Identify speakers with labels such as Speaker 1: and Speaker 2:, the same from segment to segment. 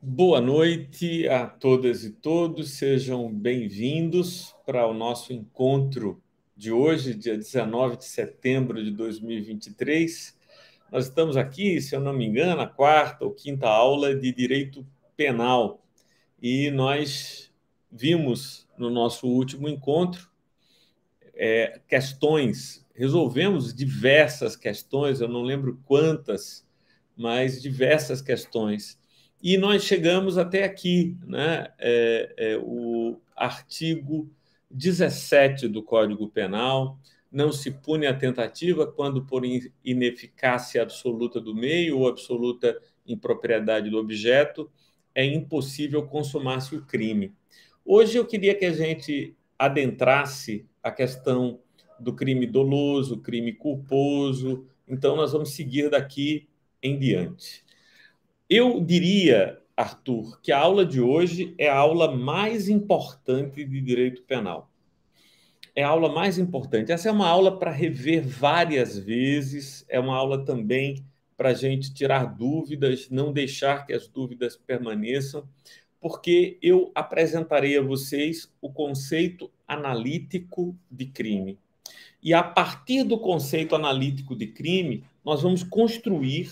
Speaker 1: Boa noite a todas e todos, sejam bem-vindos para o nosso encontro de hoje, dia 19 de setembro de 2023. Nós estamos aqui, se eu não me engano, a quarta ou quinta aula de Direito Penal e nós vimos no nosso último encontro resolvemos diversas questões, eu não lembro quantas, mas diversas questões. E nós chegamos até aqui, né? O artigo 17 do Código Penal: não se pune a tentativa quando por ineficácia absoluta do meio ou absoluta impropriedade do objeto é impossível consumar-se o crime. Hoje eu queria que a gente adentrasse a questão do crime doloso, crime culposo. Então, nós vamos seguir daqui em diante. Eu diria, Arthur, que a aula de hoje é a aula mais importante de direito penal. É a aula mais importante. Essa é uma aula para rever várias vezes, é uma aula também para a gente tirar dúvidas, não deixar que as dúvidas permaneçam, porque eu apresentarei a vocês o conceito analítico de crime. E a partir do conceito analítico de crime, nós vamos construir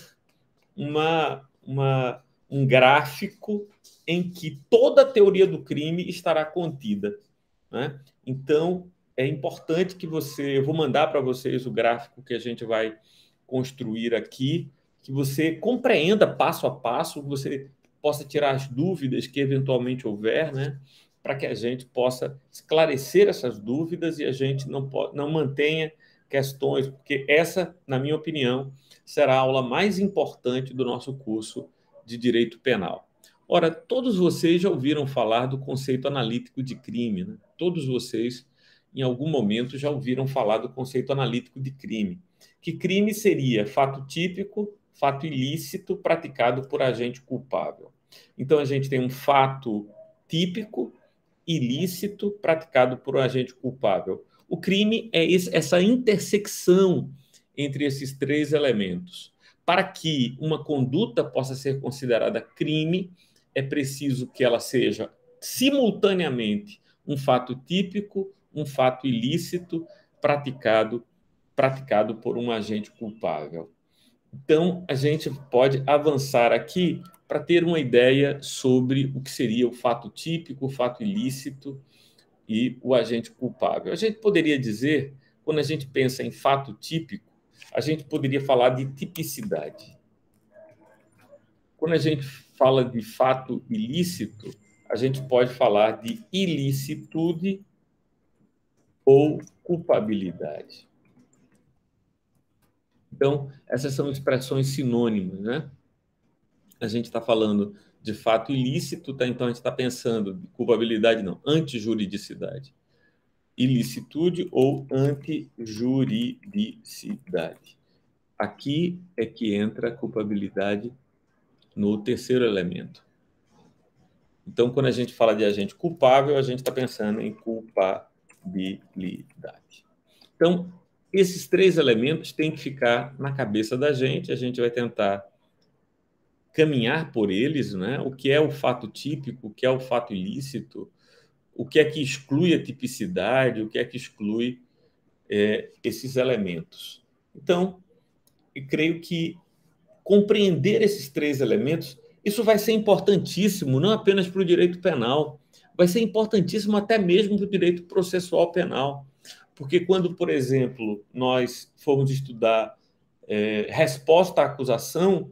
Speaker 1: um gráfico em que toda a teoria do crime estará contida, né? Então, é importante que eu vou mandar para vocês o gráfico que a gente vai construir aqui, que você compreenda passo a passo, que você possa tirar as dúvidas que eventualmente houver, né? Para que a gente possa esclarecer essas dúvidas e a gente não mantenha questões, porque essa, na minha opinião, será a aula mais importante do nosso curso de Direito Penal. Ora, todos vocês já ouviram falar do conceito analítico de crime, né? Todos vocês, em algum momento, já ouviram falar do conceito analítico de crime. Que crime seria fato típico, fato ilícito praticado por agente culpável. Então, a gente tem um fato típico, ilícito praticado por um agente culpável. O crime é essa intersecção entre esses três elementos. Para que uma conduta possa ser considerada crime, é preciso que ela seja simultaneamente um fato típico, um fato ilícito praticado por um agente culpável. Então, a gente pode avançar aqui para ter uma ideia sobre o que seria o fato típico, o fato ilícito e o agente culpável. A gente poderia dizer, quando a gente pensa em fato típico, a gente poderia falar de tipicidade. Quando a gente fala de fato ilícito, a gente pode falar de ilicitude ou culpabilidade. Então, essas são expressões sinônimas, né? A gente está falando de fato ilícito, tá? Então a gente está pensando de culpabilidade, não, antijuridicidade. Ilicitude ou antijuridicidade. Aqui é que entra a culpabilidade no terceiro elemento. Então, quando a gente fala de agente culpável, a gente está pensando em culpabilidade. Então, esses três elementos têm que ficar na cabeça da gente, a gente vai tentar caminhar por eles, né? O que é o fato típico, o que é o fato ilícito, o que é que exclui a tipicidade, o que é que exclui esses elementos. Então, eu creio que compreender esses três elementos, isso vai ser importantíssimo, não apenas para o direito penal, vai ser importantíssimo até mesmo para o direito processual penal. Porque quando, por exemplo, nós formos estudar resposta à acusação,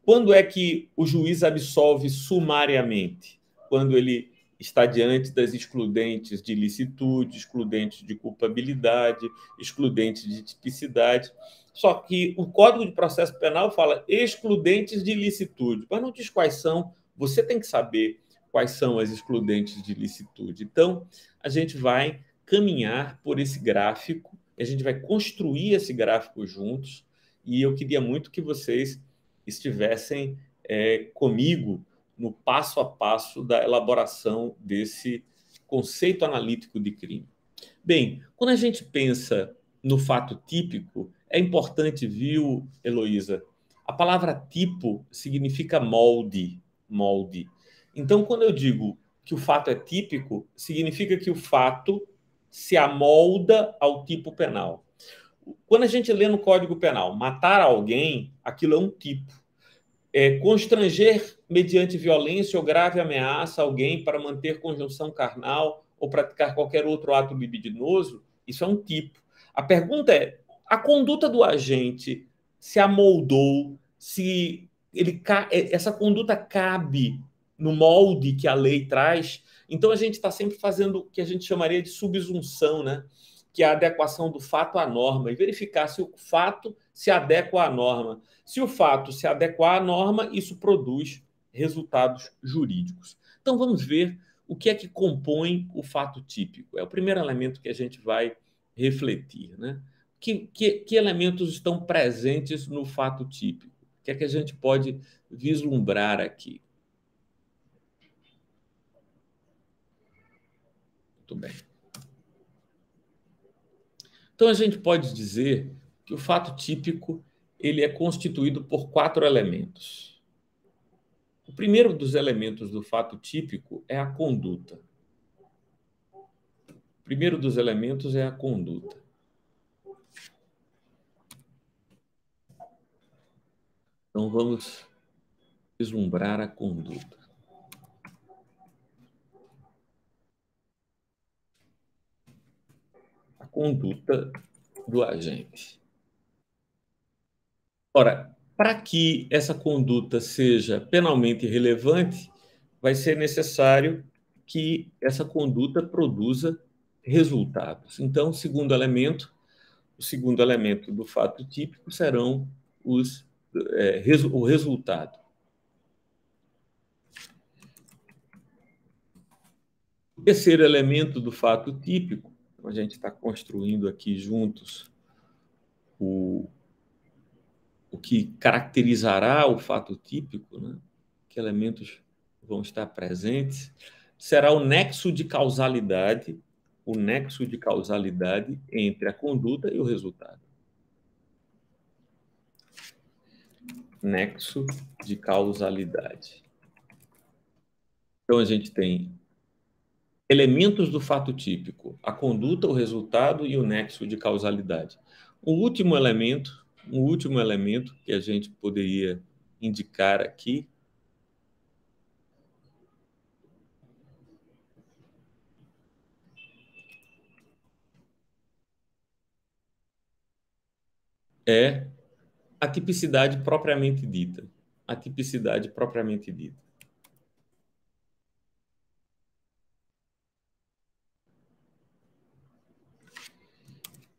Speaker 1: quando é que o juiz absolve sumariamente? Quando ele está diante das excludentes de ilicitude, excludentes de culpabilidade, excludentes de tipicidade. Só que o Código de Processo Penal fala excludentes de ilicitude, mas não diz quais são. Você tem que saber quais são as excludentes de ilicitude. Então, a gente vai caminhar por esse gráfico, a gente vai construir esse gráfico juntos, e eu queria muito que vocês estivessem comigo no passo a passo da elaboração desse conceito analítico de crime. Bem, quando a gente pensa no fato típico, é importante, viu, Heloísa? A palavra tipo significa molde, molde. Então, quando eu digo que o fato é típico, significa que o fato se amolda ao tipo penal. Quando a gente lê no Código Penal, matar alguém, aquilo é um tipo. Constranger mediante violência ou grave ameaça alguém para manter conjunção carnal ou praticar qualquer outro ato libidinoso, isso é um tipo. A pergunta é, a conduta do agente se amoldou, se essa conduta cabe no molde que a lei traz? Então a gente está sempre fazendo o que a gente chamaria de subsunção, né? Que é a adequação do fato à norma, e verificar se o fato se adequa à norma. Se o fato se adequar à norma, isso produz resultados jurídicos. Então vamos ver o que é que compõe o fato típico. É o primeiro elemento que a gente vai refletir, né? Que elementos estão presentes no fato típico? O que é que a gente pode vislumbrar aqui? Muito bem. Então a gente pode dizer que o fato típico ele é constituído por 4 elementos. O primeiro dos elementos do fato típico é a conduta. O primeiro dos elementos é a conduta. Então vamos vislumbrar a conduta. A conduta do agente. Ora, para que essa conduta seja penalmente relevante, vai ser necessário que essa conduta produza resultados. Então, o segundo elemento do fato típico serão o resultado. O terceiro elemento do fato típico, a gente está construindo aqui juntos o que caracterizará o fato típico, né? Que elementos vão estar presentes, será o nexo de causalidade entre a conduta e o resultado. Nexo de causalidade. Então, a gente tem elementos do fato típico, a conduta, o resultado e o nexo de causalidade. Um último elemento que a gente poderia indicar aqui é a tipicidade propriamente dita. A tipicidade propriamente dita.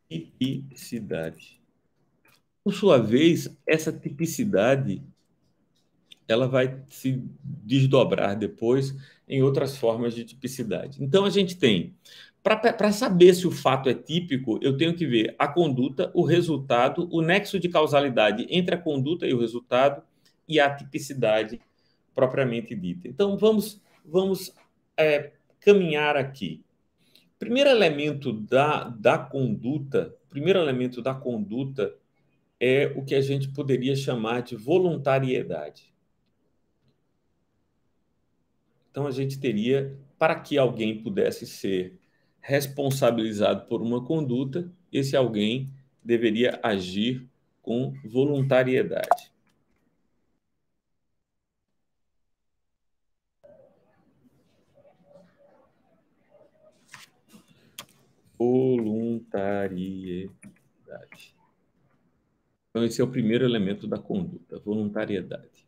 Speaker 1: Tipicidade. Por sua vez, essa tipicidade ela vai se desdobrar depois em outras formas de tipicidade. Então, a gente tem, para saber se o fato é típico, eu tenho que ver a conduta, o resultado, o nexo de causalidade entre a conduta e o resultado e a tipicidade propriamente dita. Então, vamos caminhar aqui. Primeiro elemento da conduta é o que a gente poderia chamar de voluntariedade. Então, a gente teria, para que alguém pudesse ser responsabilizado por uma conduta, esse alguém deveria agir com voluntariedade. Voluntariedade. Então, esse é o primeiro elemento da conduta, voluntariedade.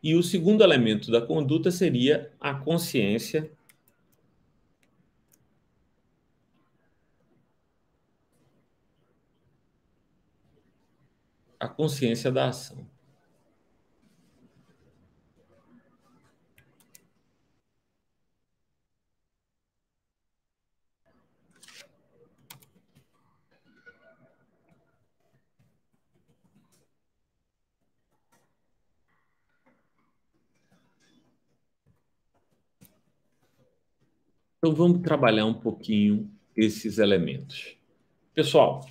Speaker 1: E o segundo elemento da conduta seria a consciência. A consciência da ação. Então, vamos trabalhar um pouquinho esses elementos. Pessoal,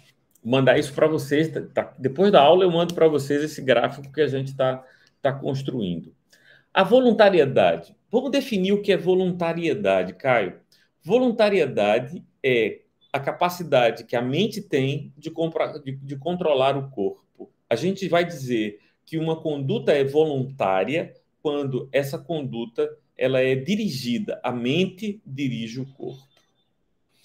Speaker 1: vou mandar isso para vocês. Depois da aula, eu mando para vocês esse gráfico que a gente está está construindo. A voluntariedade. Vamos definir o que é voluntariedade, Caio. Voluntariedade é a capacidade que a mente tem de controlar o corpo. A gente vai dizer que uma conduta é voluntária quando essa conduta ela é dirigida, a mente dirige o corpo.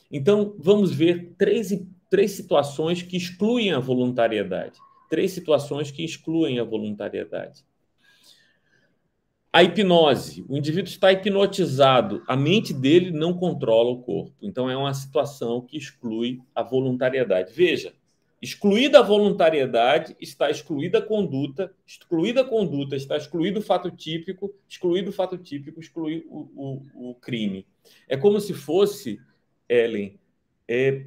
Speaker 1: Então, vamos ver três situações que excluem a voluntariedade. Três situações que excluem a voluntariedade. A hipnose. O indivíduo está hipnotizado, a mente dele não controla o corpo. Então, é uma situação que exclui a voluntariedade. Veja, excluída a voluntariedade, está excluída a conduta está excluído o fato típico, exclui o crime. É como se fosse, Ellen,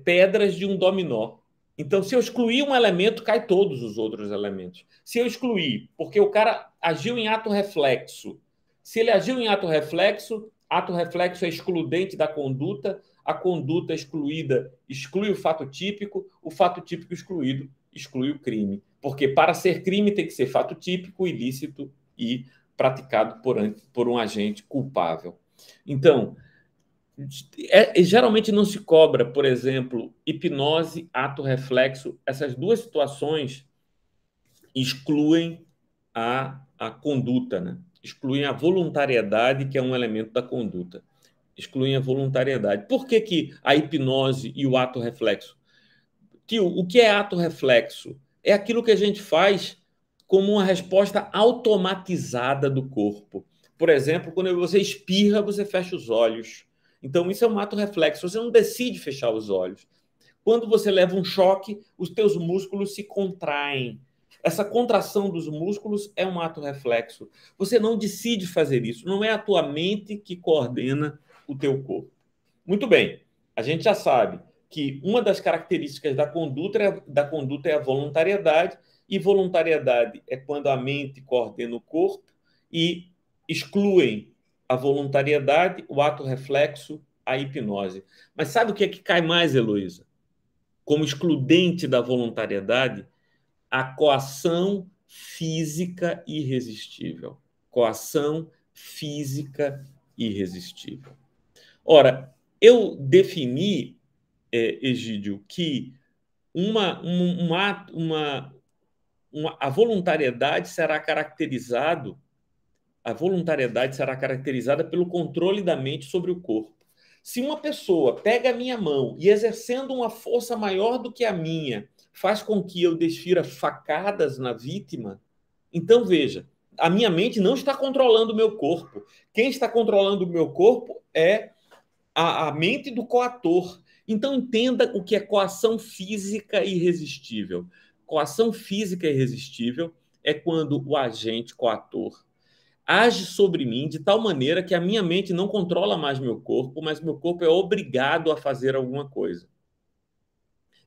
Speaker 1: pedras de um dominó. Então, se eu excluir um elemento, cai todos os outros elementos. Se eu excluir, porque o cara agiu em ato reflexo. Se ele agiu em ato reflexo é excludente da conduta, a conduta excluída exclui o fato típico excluído exclui o crime. Porque para ser crime tem que ser fato típico, ilícito e praticado por um agente culpável. Então, geralmente não se cobra, por exemplo, hipnose, ato reflexo. Essas duas situações excluem a conduta, né? Excluem a voluntariedade, que é um elemento da conduta. Excluem a voluntariedade. Por que a hipnose e o ato reflexo? O que é ato reflexo? É aquilo que a gente faz como uma resposta automatizada do corpo. Por exemplo, quando você espirra, você fecha os olhos. Então, isso é um ato reflexo. Você não decide fechar os olhos. Quando você leva um choque, os teus músculos se contraem. Essa contração dos músculos é um ato reflexo. Você não decide fazer isso. Não é a tua mente que coordena o teu corpo. Muito bem. A gente já sabe que uma das características da conduta é a voluntariedade, e voluntariedade é quando a mente coordena o corpo, e excluem a voluntariedade, o ato reflexo, a hipnose. Mas sabe o que é que cai mais, Heloísa? Como excludente da voluntariedade, a coação física irresistível. Coação física irresistível. Ora, eu defini, Egídio, que a voluntariedade será caracterizada pelo controle da mente sobre o corpo. Se uma pessoa pega a minha mão e, exercendo uma força maior do que a minha, faz com que eu desfira facadas na vítima, então veja, a minha mente não está controlando o meu corpo. Quem está controlando o meu corpo é a mente do coator. Então entenda o que é coação física irresistível. Coação física irresistível é quando o agente coator age sobre mim de tal maneira que a minha mente não controla mais meu corpo, mas meu corpo é obrigado a fazer alguma coisa.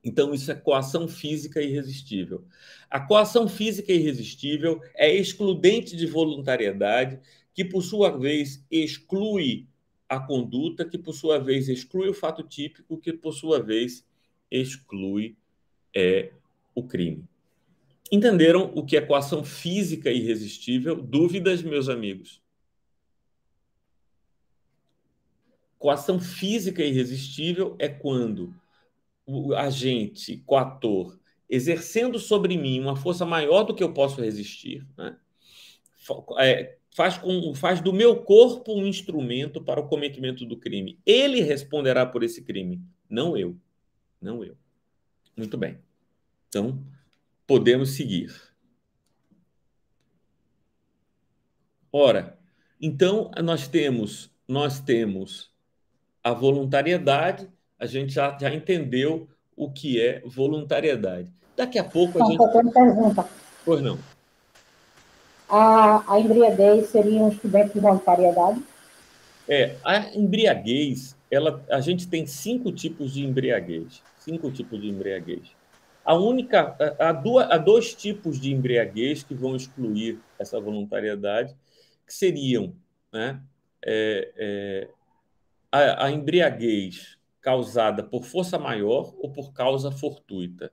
Speaker 1: Então, isso é coação física irresistível. A coação física irresistível é excludente de voluntariedade, que, por sua vez, exclui a conduta, que, por sua vez, exclui o fato típico, que, por sua vez, exclui o crime. Entenderam o que é coação física irresistível? Dúvidas, meus amigos? Coação física irresistível é quando o agente, coator, exercendo sobre mim uma força maior do que eu posso resistir, né? Faz do meu corpo um instrumento para o cometimento do crime. Ele responderá por esse crime, não eu. Não eu. Muito bem. Então, podemos seguir. Ora, então nós temos a voluntariedade, a gente já entendeu o que é voluntariedade. Daqui a pouco a gente...
Speaker 2: Só tem uma pergunta.
Speaker 1: Pois não.
Speaker 2: A embriaguez seria um estudante de voluntariedade?
Speaker 1: A embriaguez, a gente tem 5 tipos de embriaguez. 5 tipos de embriaguez. Há 2 tipos de embriaguez que vão excluir essa voluntariedade, que seriam, né, a embriaguez causada por força maior ou por causa fortuita.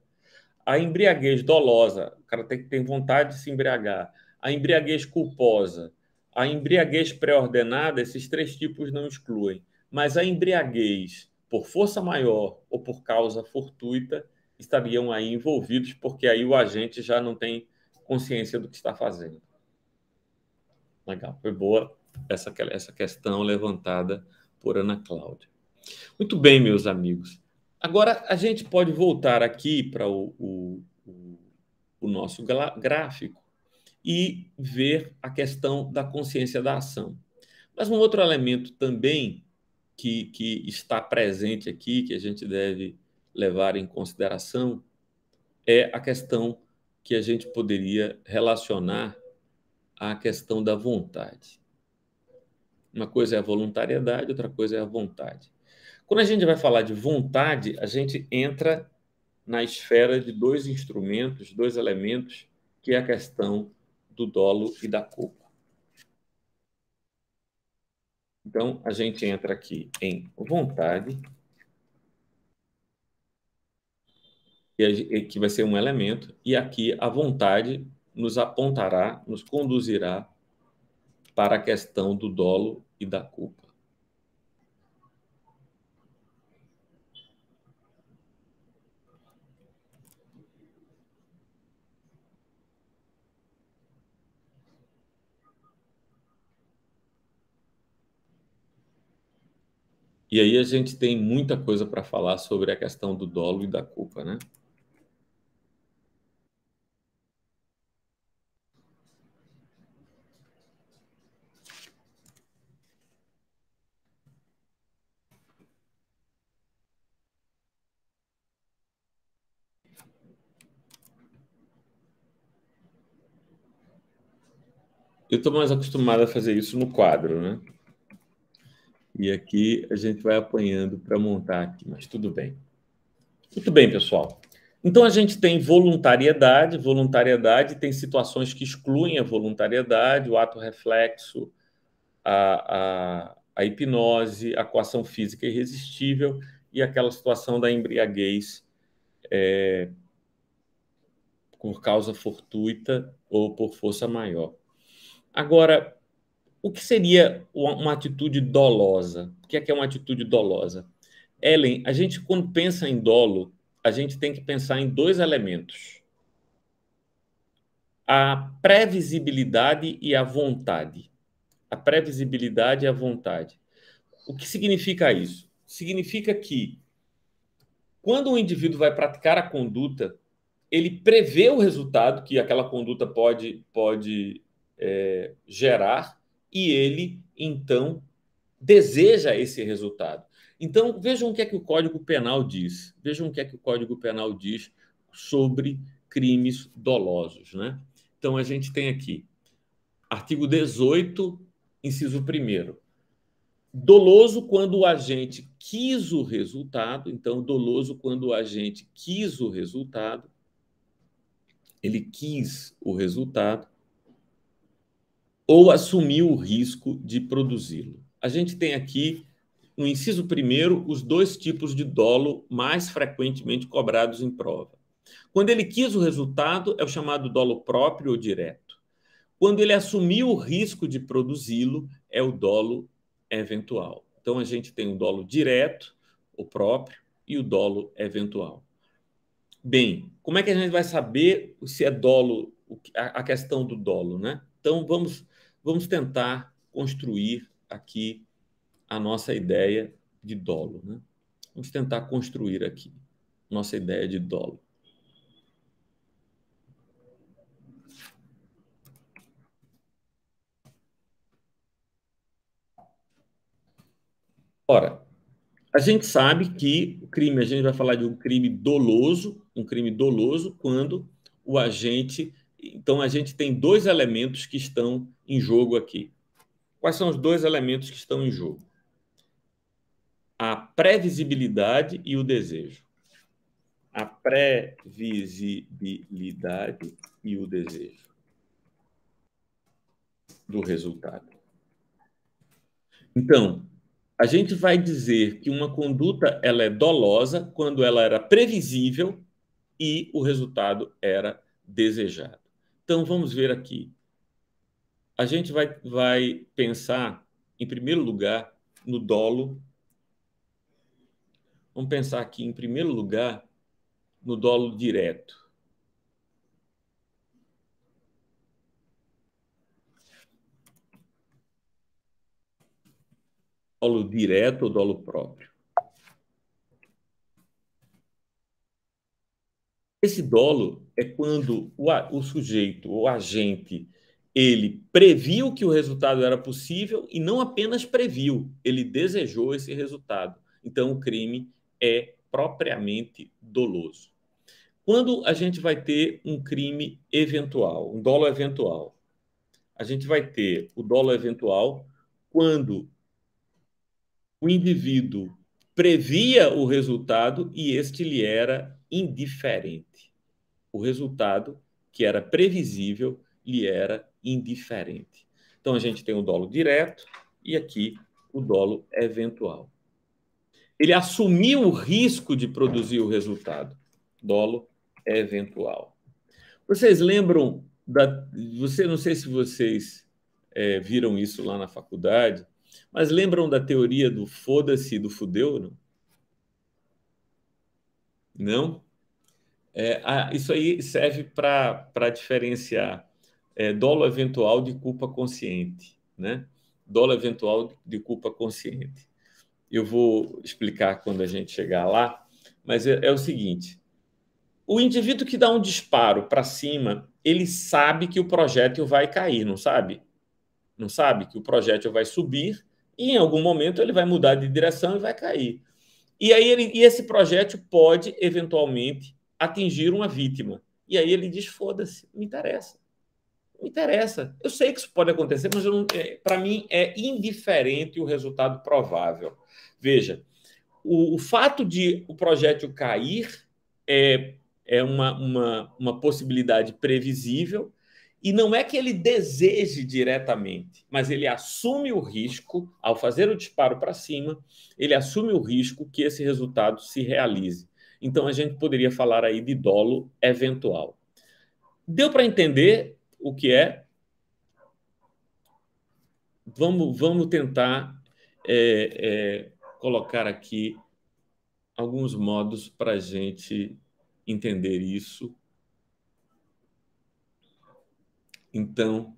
Speaker 1: A embriaguez dolosa, o cara tem vontade de se embriagar. a embriaguez culposa, a embriaguez pré-ordenada, esses três tipos não excluem. Mas a embriaguez por força maior ou por causa fortuita estariam aí envolvidos, porque aí o agente já não tem consciência do que está fazendo. Legal, foi boa essa questão levantada por Ana Cláudia. Muito bem, meus amigos. Agora a gente pode voltar aqui para o nosso gráfico e ver a questão da consciência da ação. Mas um outro elemento também que está presente aqui, que a gente deve levar em consideração, é a questão que a gente poderia relacionar à questão da vontade. Uma coisa é a voluntariedade, outra coisa é a vontade. Quando a gente vai falar de vontade, a gente entra na esfera de dois instrumentos, dois elementos, que é a questão do dolo e da culpa. Então, a gente entra aqui em vontade, que vai ser um elemento, e aqui a vontade nos apontará, nos conduzirá para a questão do dolo e da culpa. E aí a gente tem muita coisa para falar sobre a questão do dolo e da culpa, né? Eu estou mais acostumado a fazer isso no quadro, né? E aqui a gente vai apanhando para montar aqui, mas tudo bem. Muito bem, pessoal. Então a gente tem voluntariedade, voluntariedade tem situações que excluem a voluntariedade, o ato reflexo, a hipnose, a coação física irresistível e aquela situação da embriaguez por causa fortuita ou por força maior. Agora, o que seria uma atitude dolosa? O que é uma atitude dolosa? Ellen, a gente, quando pensa em dolo, a gente tem que pensar em dois elementos: a previsibilidade e a vontade. A previsibilidade e a vontade. O que significa isso? Significa que, quando um indivíduo vai praticar a conduta, ele prevê o resultado que aquela conduta pode gerar e ele, então, deseja esse resultado. Então, vejam o que é que o Código Penal diz. Vejam o que é que o Código Penal diz sobre crimes dolosos, né? Então, a gente tem aqui, artigo 18, inciso 1º. Doloso quando o agente quis o resultado. Então, doloso quando o agente quis o resultado. Ele quis o resultado ou assumiu o risco de produzi-lo. A gente tem aqui, no inciso 1º, os dois tipos de dolo mais frequentemente cobrados em prova. Quando ele quis o resultado, é o chamado dolo próprio ou direto. Quando ele assumiu o risco de produzi-lo, é o dolo eventual. Então, a gente tem o dolo direto, o próprio, e o dolo eventual. Bem, como é que a gente vai saber se é dolo, a questão do dolo, né? Então, vamos tentar construir aqui a nossa ideia de dolo, né? Vamos tentar construir aqui nossa ideia de dolo. Ora, a gente sabe que o crime, a gente vai falar de um crime doloso quando o agente... Então, a gente tem dois elementos que estão em jogo aqui. Quais são os dois elementos que estão em jogo? A previsibilidade e o desejo. A previsibilidade e o desejo do resultado. Então, a gente vai dizer que uma conduta ela é dolosa quando ela era previsível e o resultado era desejado. Então, vamos ver aqui. a gente vai pensar, em primeiro lugar, no dolo. Vamos pensar aqui, em primeiro lugar, no dolo direto. Dolo direto ou dolo próprio? Esse dolo é quando o sujeito, o agente, ele previu que o resultado era possível e não apenas previu, ele desejou esse resultado. Então, o crime é propriamente doloso. Quando a gente vai ter um crime eventual, um dolo eventual, a gente vai ter o dolo eventual quando o indivíduo previa o resultado e este lhe era indiferente. O resultado, que era previsível, lhe era indiferente. Então, a gente tem o dolo direto e aqui o dolo eventual. Ele assumiu o risco de produzir o resultado. Dolo eventual. Vocês lembram não sei se vocês viram isso lá na faculdade, mas lembram da teoria do foda-se e do fudeu? Não? Não? Isso aí serve para diferenciar dolo eventual de culpa consciente, né? Dolo eventual de culpa consciente. Eu vou explicar quando a gente chegar lá, mas é o seguinte: o indivíduo que dá um disparo para cima, ele sabe que o projétil vai cair, não sabe? Não sabe que o projétil vai subir e em algum momento ele vai mudar de direção e vai cair. E esse projétil pode, eventualmente, atingir uma vítima. E aí ele diz, foda-se, me interessa. Me interessa. Eu sei que isso pode acontecer, mas para mim é indiferente o resultado provável. Veja, o fato de o projétil cair é uma possibilidade previsível, e não é que ele deseje diretamente, mas ele assume o risco, ao fazer o disparo para cima, ele assume o risco que esse resultado se realize. Então, a gente poderia falar aí de dolo eventual. Deu para entender o que é? Vamos tentar colocar aqui alguns modos para a gente entender isso. Então,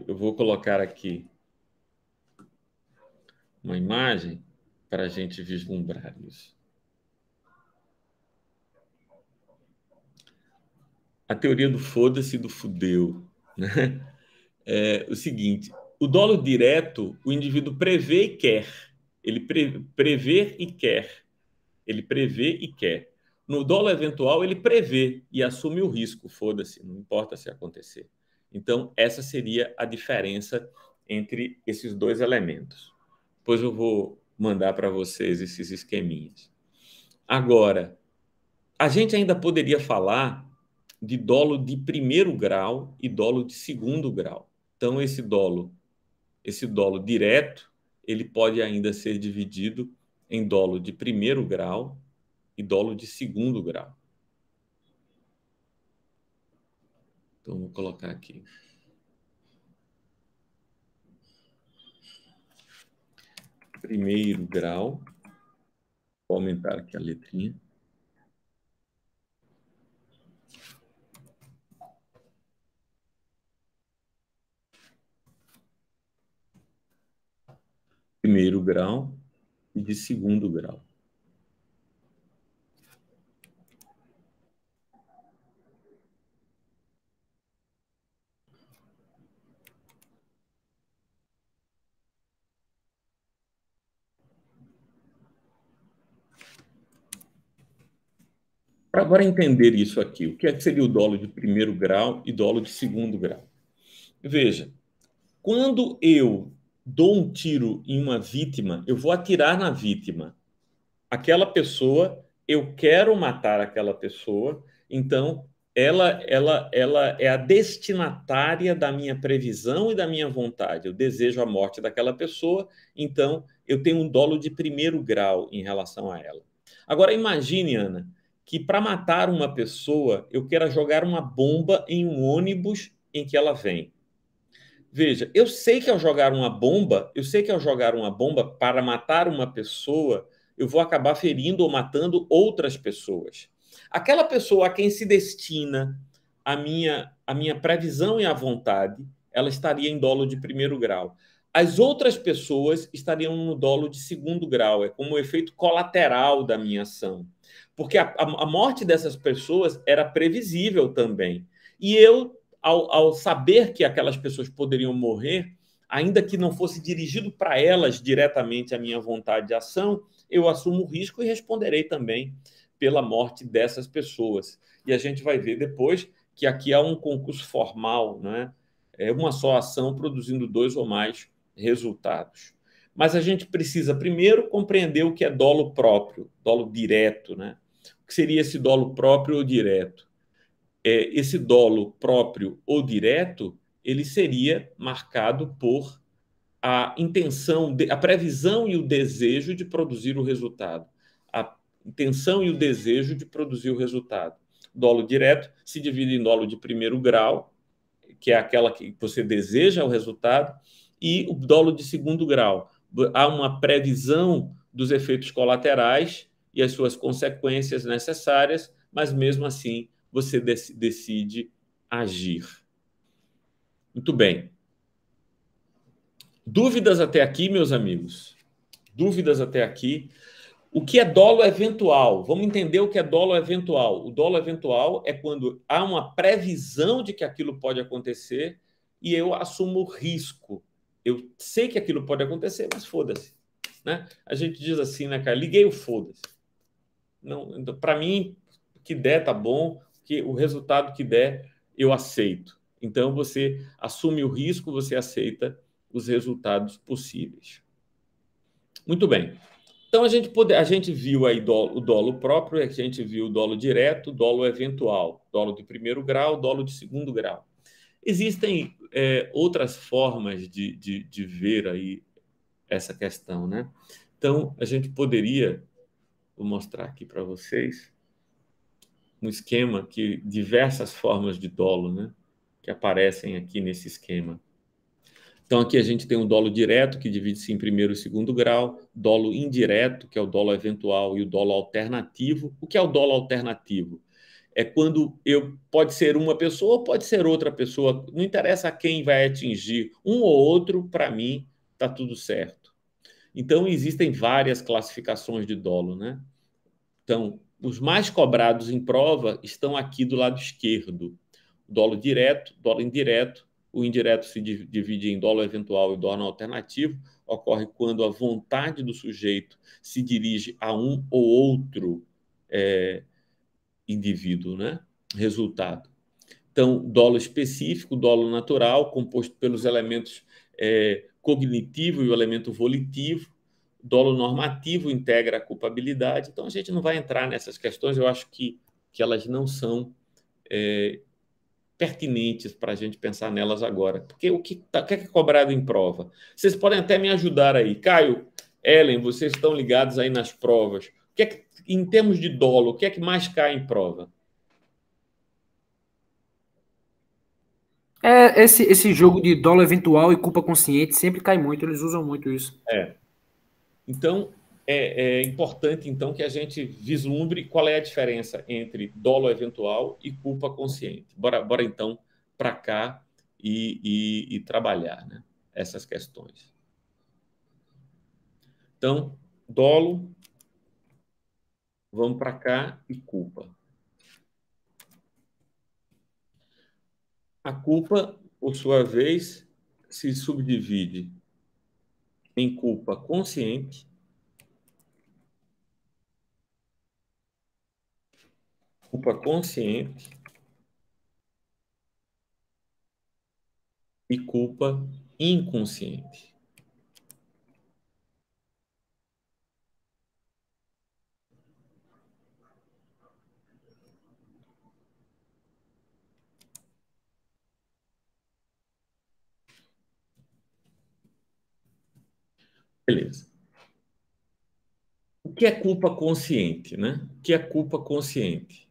Speaker 1: eu vou colocar aqui uma imagem para a gente vislumbrar isso. A teoria do foda-se e do fudeu, né? É o seguinte: o dolo direto, o indivíduo prevê e quer. Ele prevê e quer. Ele prevê e quer. No dolo eventual, ele prevê e assume o risco, foda-se, não importa se acontecer. Então, essa seria a diferença entre esses dois elementos. Depois eu vou mandar para vocês esses esqueminhas. Agora, a gente ainda poderia falar de dolo de primeiro grau e dolo de segundo grau. Então, esse dolo direto, ele pode ainda ser dividido em dolo de primeiro grau e dolo de segundo grau. Então, vou colocar aqui. Primeiro grau. Vou aumentar aqui a letrinha. Primeiro grau e de segundo grau. Para agora entender isso aqui, o que é que seria o dolo de primeiro grau e dolo de segundo grau? Veja, quando eu dou um tiro em uma vítima, eu vou atirar na vítima. Aquela pessoa, eu quero matar aquela pessoa, então ela é a destinatária da minha previsão e da minha vontade. Eu desejo a morte daquela pessoa, então eu tenho um dolo de primeiro grau em relação a ela. Agora imagine, Ana, que para matar uma pessoa eu queira jogar uma bomba em um ônibus em que ela vem. Veja, eu sei que ao jogar uma bomba, para matar uma pessoa, eu vou acabar ferindo ou matando outras pessoas. Aquela pessoa a quem se destina a minha previsão e a vontade, ela estaria em dolo de primeiro grau. As outras pessoas estariam no dolo de segundo grau, é como o efeito colateral da minha ação. Porque a morte dessas pessoas era previsível também. E eu, ao saber que aquelas pessoas poderiam morrer, ainda que não fosse dirigido para elas diretamente a minha vontade de ação, eu assumo o risco e responderei também pela morte dessas pessoas. E a gente vai ver depois que aqui há um concurso formal, né? É uma só ação produzindo dois ou mais resultados. Mas a gente precisa primeiro compreender o que é dolo próprio, dolo direto, né? O que seria esse dolo próprio ou direto? Esse dolo próprio ou direto, ele seria marcado por a intenção, a previsão e o desejo de produzir o resultado. A intenção e o desejo de produzir o resultado. Dolo direto se divide em dolo de primeiro grau, que é aquela que você deseja o resultado, e o dolo de segundo grau. Há uma previsão dos efeitos colaterais e as suas consequências necessárias, mas mesmo assim você decide agir. Muito bem. Dúvidas até aqui, meus amigos? Dúvidas até aqui? O que é dolo eventual? Vamos entender o que é dolo eventual. O dolo eventual é quando há uma previsão de que aquilo pode acontecer e eu assumo o risco. Eu sei que aquilo pode acontecer, mas foda-se. Né? A gente diz assim, né, cara? Liguei o foda-se. Não, para mim, o que der tá bom, que o resultado que der eu aceito. Então você assume o risco, você aceita os resultados possíveis. Muito bem. Então a gente viu aí o dolo próprio, a gente viu o dolo direto, dolo eventual, dolo de primeiro grau, dolo de segundo grau. Existem outras formas de ver aí essa questão, né? Então a gente poderia, vou mostrar aqui para vocês um esquema que diversas formas de dolo, né, que aparecem aqui nesse esquema. Então, aqui a gente tem o dolo direto, que divide-se em primeiro e segundo grau, dolo indireto, que é o dolo eventual, e o dolo alternativo. O que é o dolo alternativo? É quando pode ser uma pessoa ou pode ser outra pessoa, não interessa a quem vai atingir, um ou outro, para mim, está tudo certo. Então, existem várias classificações de dolo, né? Então, os mais cobrados em prova estão aqui do lado esquerdo. Dolo direto, dolo indireto. O indireto se divide em dolo eventual e dolo alternativo. Ocorre quando a vontade do sujeito se dirige a um ou outro indivíduo, né? Resultado. Então, dolo específico, dolo natural, composto pelos elementos cognitivo e o elemento volitivo. Dolo normativo integra a culpabilidade. Então, a gente não vai entrar nessas questões, eu acho que elas não são pertinentes para a gente pensar nelas agora. Porque o que é cobrado em prova? Vocês podem até me ajudar aí. Caio, Ellen, vocês estão ligados aí nas provas. O que é que, em termos de dolo, o que é que mais cai em prova?
Speaker 3: Esse jogo de dolo eventual e culpa consciente sempre cai muito, eles usam muito isso.
Speaker 1: Então, é importante então que a gente vislumbre qual é a diferença entre dolo eventual e culpa consciente. Bora então para cá e trabalhar, né, essas questões. Então, dolo, vamos para cá, e culpa. A culpa, por sua vez, se subdivide em culpa consciente, e culpa inconsciente. Beleza. O que é culpa consciente, né? O que é culpa consciente?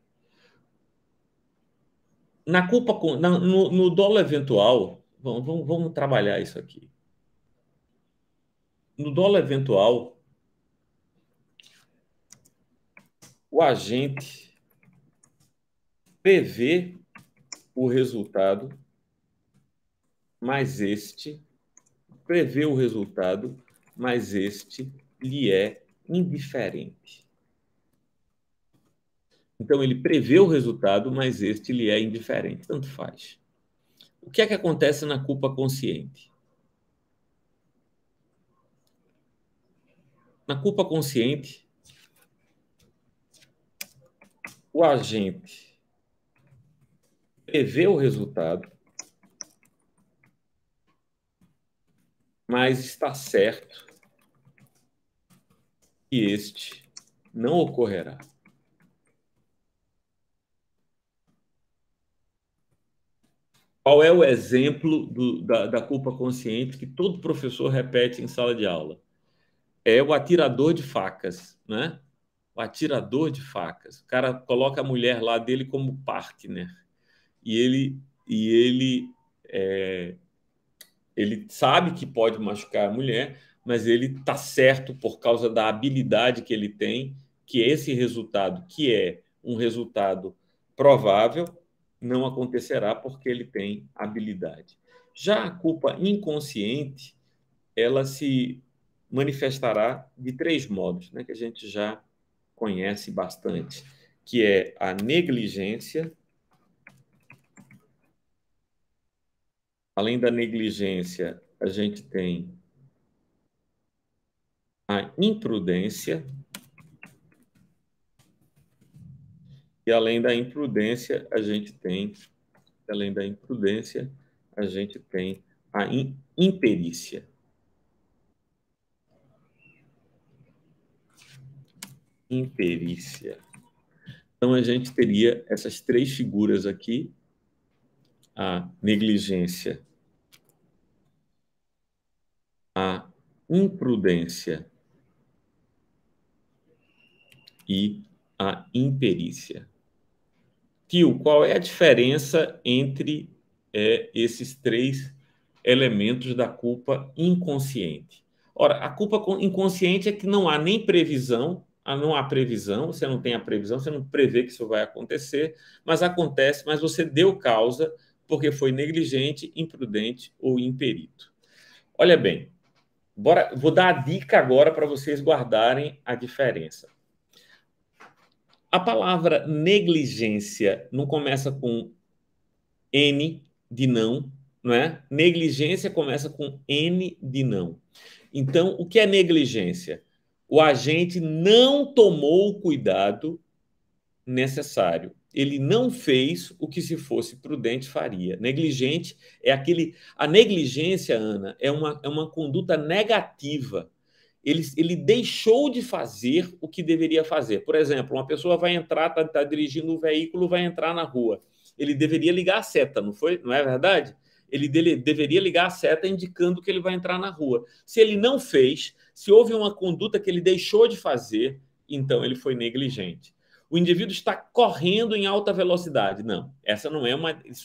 Speaker 1: Na culpa, no dolo eventual, vamos trabalhar isso aqui. No dolo eventual, o agente prevê o resultado, mas este lhe é indiferente. Então, ele prevê o resultado, mas este lhe é indiferente. Tanto faz. O que é que acontece na culpa consciente? Na culpa consciente, o agente prevê o resultado, mas está certo que este não ocorrerá. Qual é o exemplo da culpa consciente que todo professor repete em sala de aula? É o atirador de facas, né? O atirador de facas. O cara coloca a mulher lá dele como partner. E ele sabe que pode machucar a mulher, mas ele está certo por causa da habilidade que ele tem, que esse resultado, que é um resultado provável, não acontecerá porque ele tem habilidade. Já a culpa inconsciente, ela se manifestará de três modos, né, que a gente já conhece bastante, que é a negligência. Além da negligência, a gente tem a imprudência, e além da imprudência, a gente tem a imperícia. Imperícia. Então, a gente teria essas três figuras aqui: a negligência, a imprudência e a imperícia. Tio, qual é a diferença entre esses três elementos da culpa inconsciente? Ora, a culpa inconsciente é que não há nem previsão, não há previsão, você não tem a previsão, você não prevê que isso vai acontecer, mas acontece, mas você deu causa porque foi negligente, imprudente ou imperito. Olha bem, vou dar a dica agora para vocês guardarem a diferença. A palavra negligência não começa com N de não, não é? Negligência começa com N de não. Então, o que é negligência? O agente não tomou o cuidado necessário. Ele não fez o que, se fosse prudente, faria. Negligente é aquele. A negligência, Ana, é uma conduta negativa. Ele deixou de fazer o que deveria fazer. Por exemplo, uma pessoa vai entrar, está dirigindo um veículo, vai entrar na rua. Ele deveria ligar a seta, não foi? Não é verdade? Ele deveria ligar a seta indicando que ele vai entrar na rua. Se ele não fez, se houve uma conduta que ele deixou de fazer, então ele foi negligente. O indivíduo está correndo em alta velocidade. Não, isso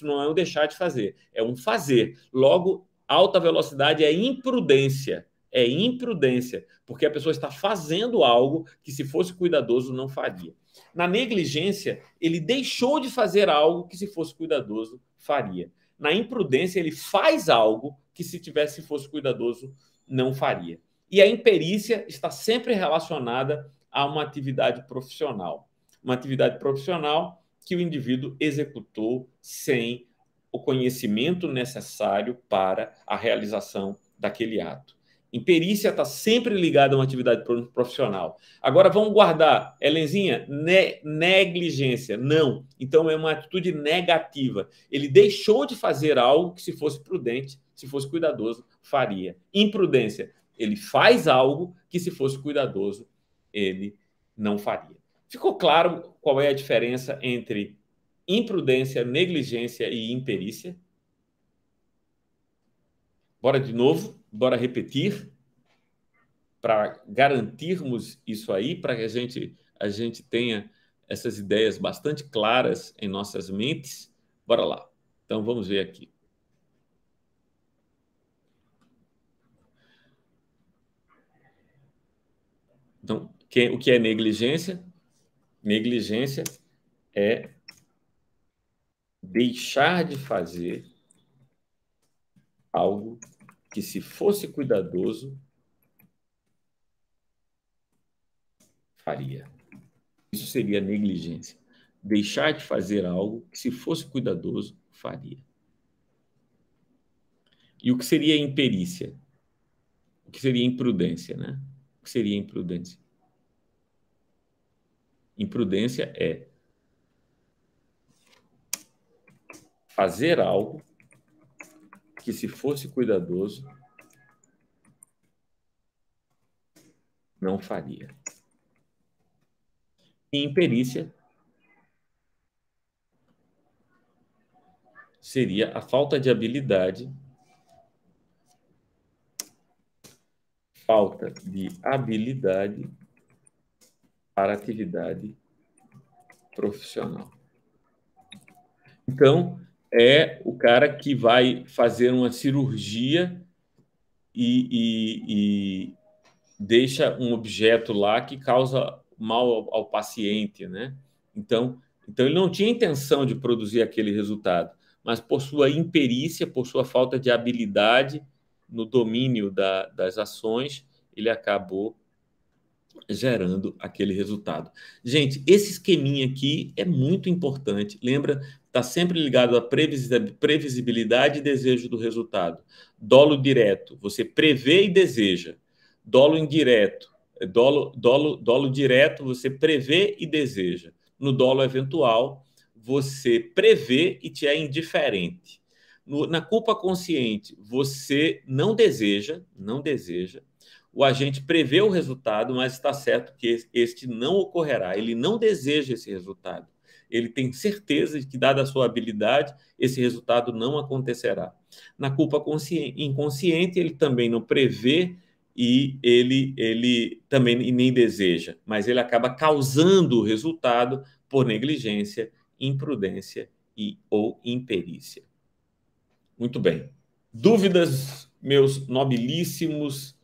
Speaker 1: não é um deixar de fazer, é um fazer. Logo, alta velocidade é imprudência. É imprudência, porque a pessoa está fazendo algo que, se fosse cuidadoso, não faria. Na negligência, ele deixou de fazer algo que, se fosse cuidadoso, faria. Na imprudência, ele faz algo que, se fosse cuidadoso, não faria. E a imperícia está sempre relacionada a uma atividade profissional. Uma atividade profissional que o indivíduo executou sem o conhecimento necessário para a realização daquele ato. Imperícia está sempre ligada a uma atividade profissional. Agora vamos guardar, Helenzinha, negligência. Não. Então é uma atitude negativa. Ele deixou de fazer algo que, se fosse prudente, se fosse cuidadoso, faria. Imprudência. Ele faz algo que, se fosse cuidadoso, ele não faria. Ficou claro qual é a diferença entre imprudência, negligência e imperícia? Bora de novo, bora repetir, para garantirmos isso aí, para que a gente tenha essas ideias bastante claras em nossas mentes. Bora lá. Então, vamos ver aqui. Então, o que é negligência? Negligência é deixar de fazer algo que, se fosse cuidadoso, faria. Isso seria negligência. Deixar de fazer algo que, se fosse cuidadoso, faria. E o que seria imperícia? O que seria imprudência, né? O que seria imprudência? Imprudência é fazer algo que, se fosse cuidadoso, não faria. E imperícia seria a falta de habilidade, para atividade profissional. Então, é o cara que vai fazer uma cirurgia e deixa um objeto lá que causa mal ao paciente, né? Então, ele não tinha intenção de produzir aquele resultado, mas por sua imperícia, por sua falta de habilidade no domínio das ações, ele acabou gerando aquele resultado. Gente, esse esqueminha aqui é muito importante. Lembra, está sempre ligado à previsibilidade e desejo do resultado. Dolo direto, você prevê e deseja. Dolo indireto, dolo direto, você prevê e deseja. No dolo eventual, você prevê e te é indiferente. Na culpa consciente, você não deseja, o agente prevê o resultado, mas está certo que este não ocorrerá. Ele não deseja esse resultado. Ele tem certeza de que, dada a sua habilidade, esse resultado não acontecerá. Na culpa inconsciente, ele também não prevê e ele também nem deseja, mas ele acaba causando o resultado por negligência, imprudência ou imperícia. Muito bem. Dúvidas, meus nobilíssimos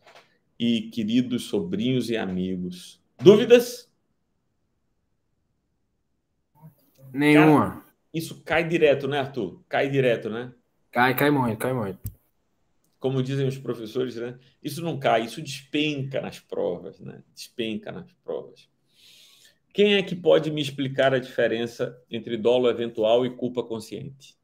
Speaker 1: e queridos sobrinhos e amigos? Dúvidas?
Speaker 3: Nenhuma.
Speaker 1: Cara, isso cai direto, né, Arthur? Cai direto, né?
Speaker 3: Cai muito, cai muito.
Speaker 1: Como dizem os professores, né? Isso não cai, isso despenca nas provas, né? Despenca nas provas. Quem é que pode me explicar a diferença entre dolo eventual e culpa consciente?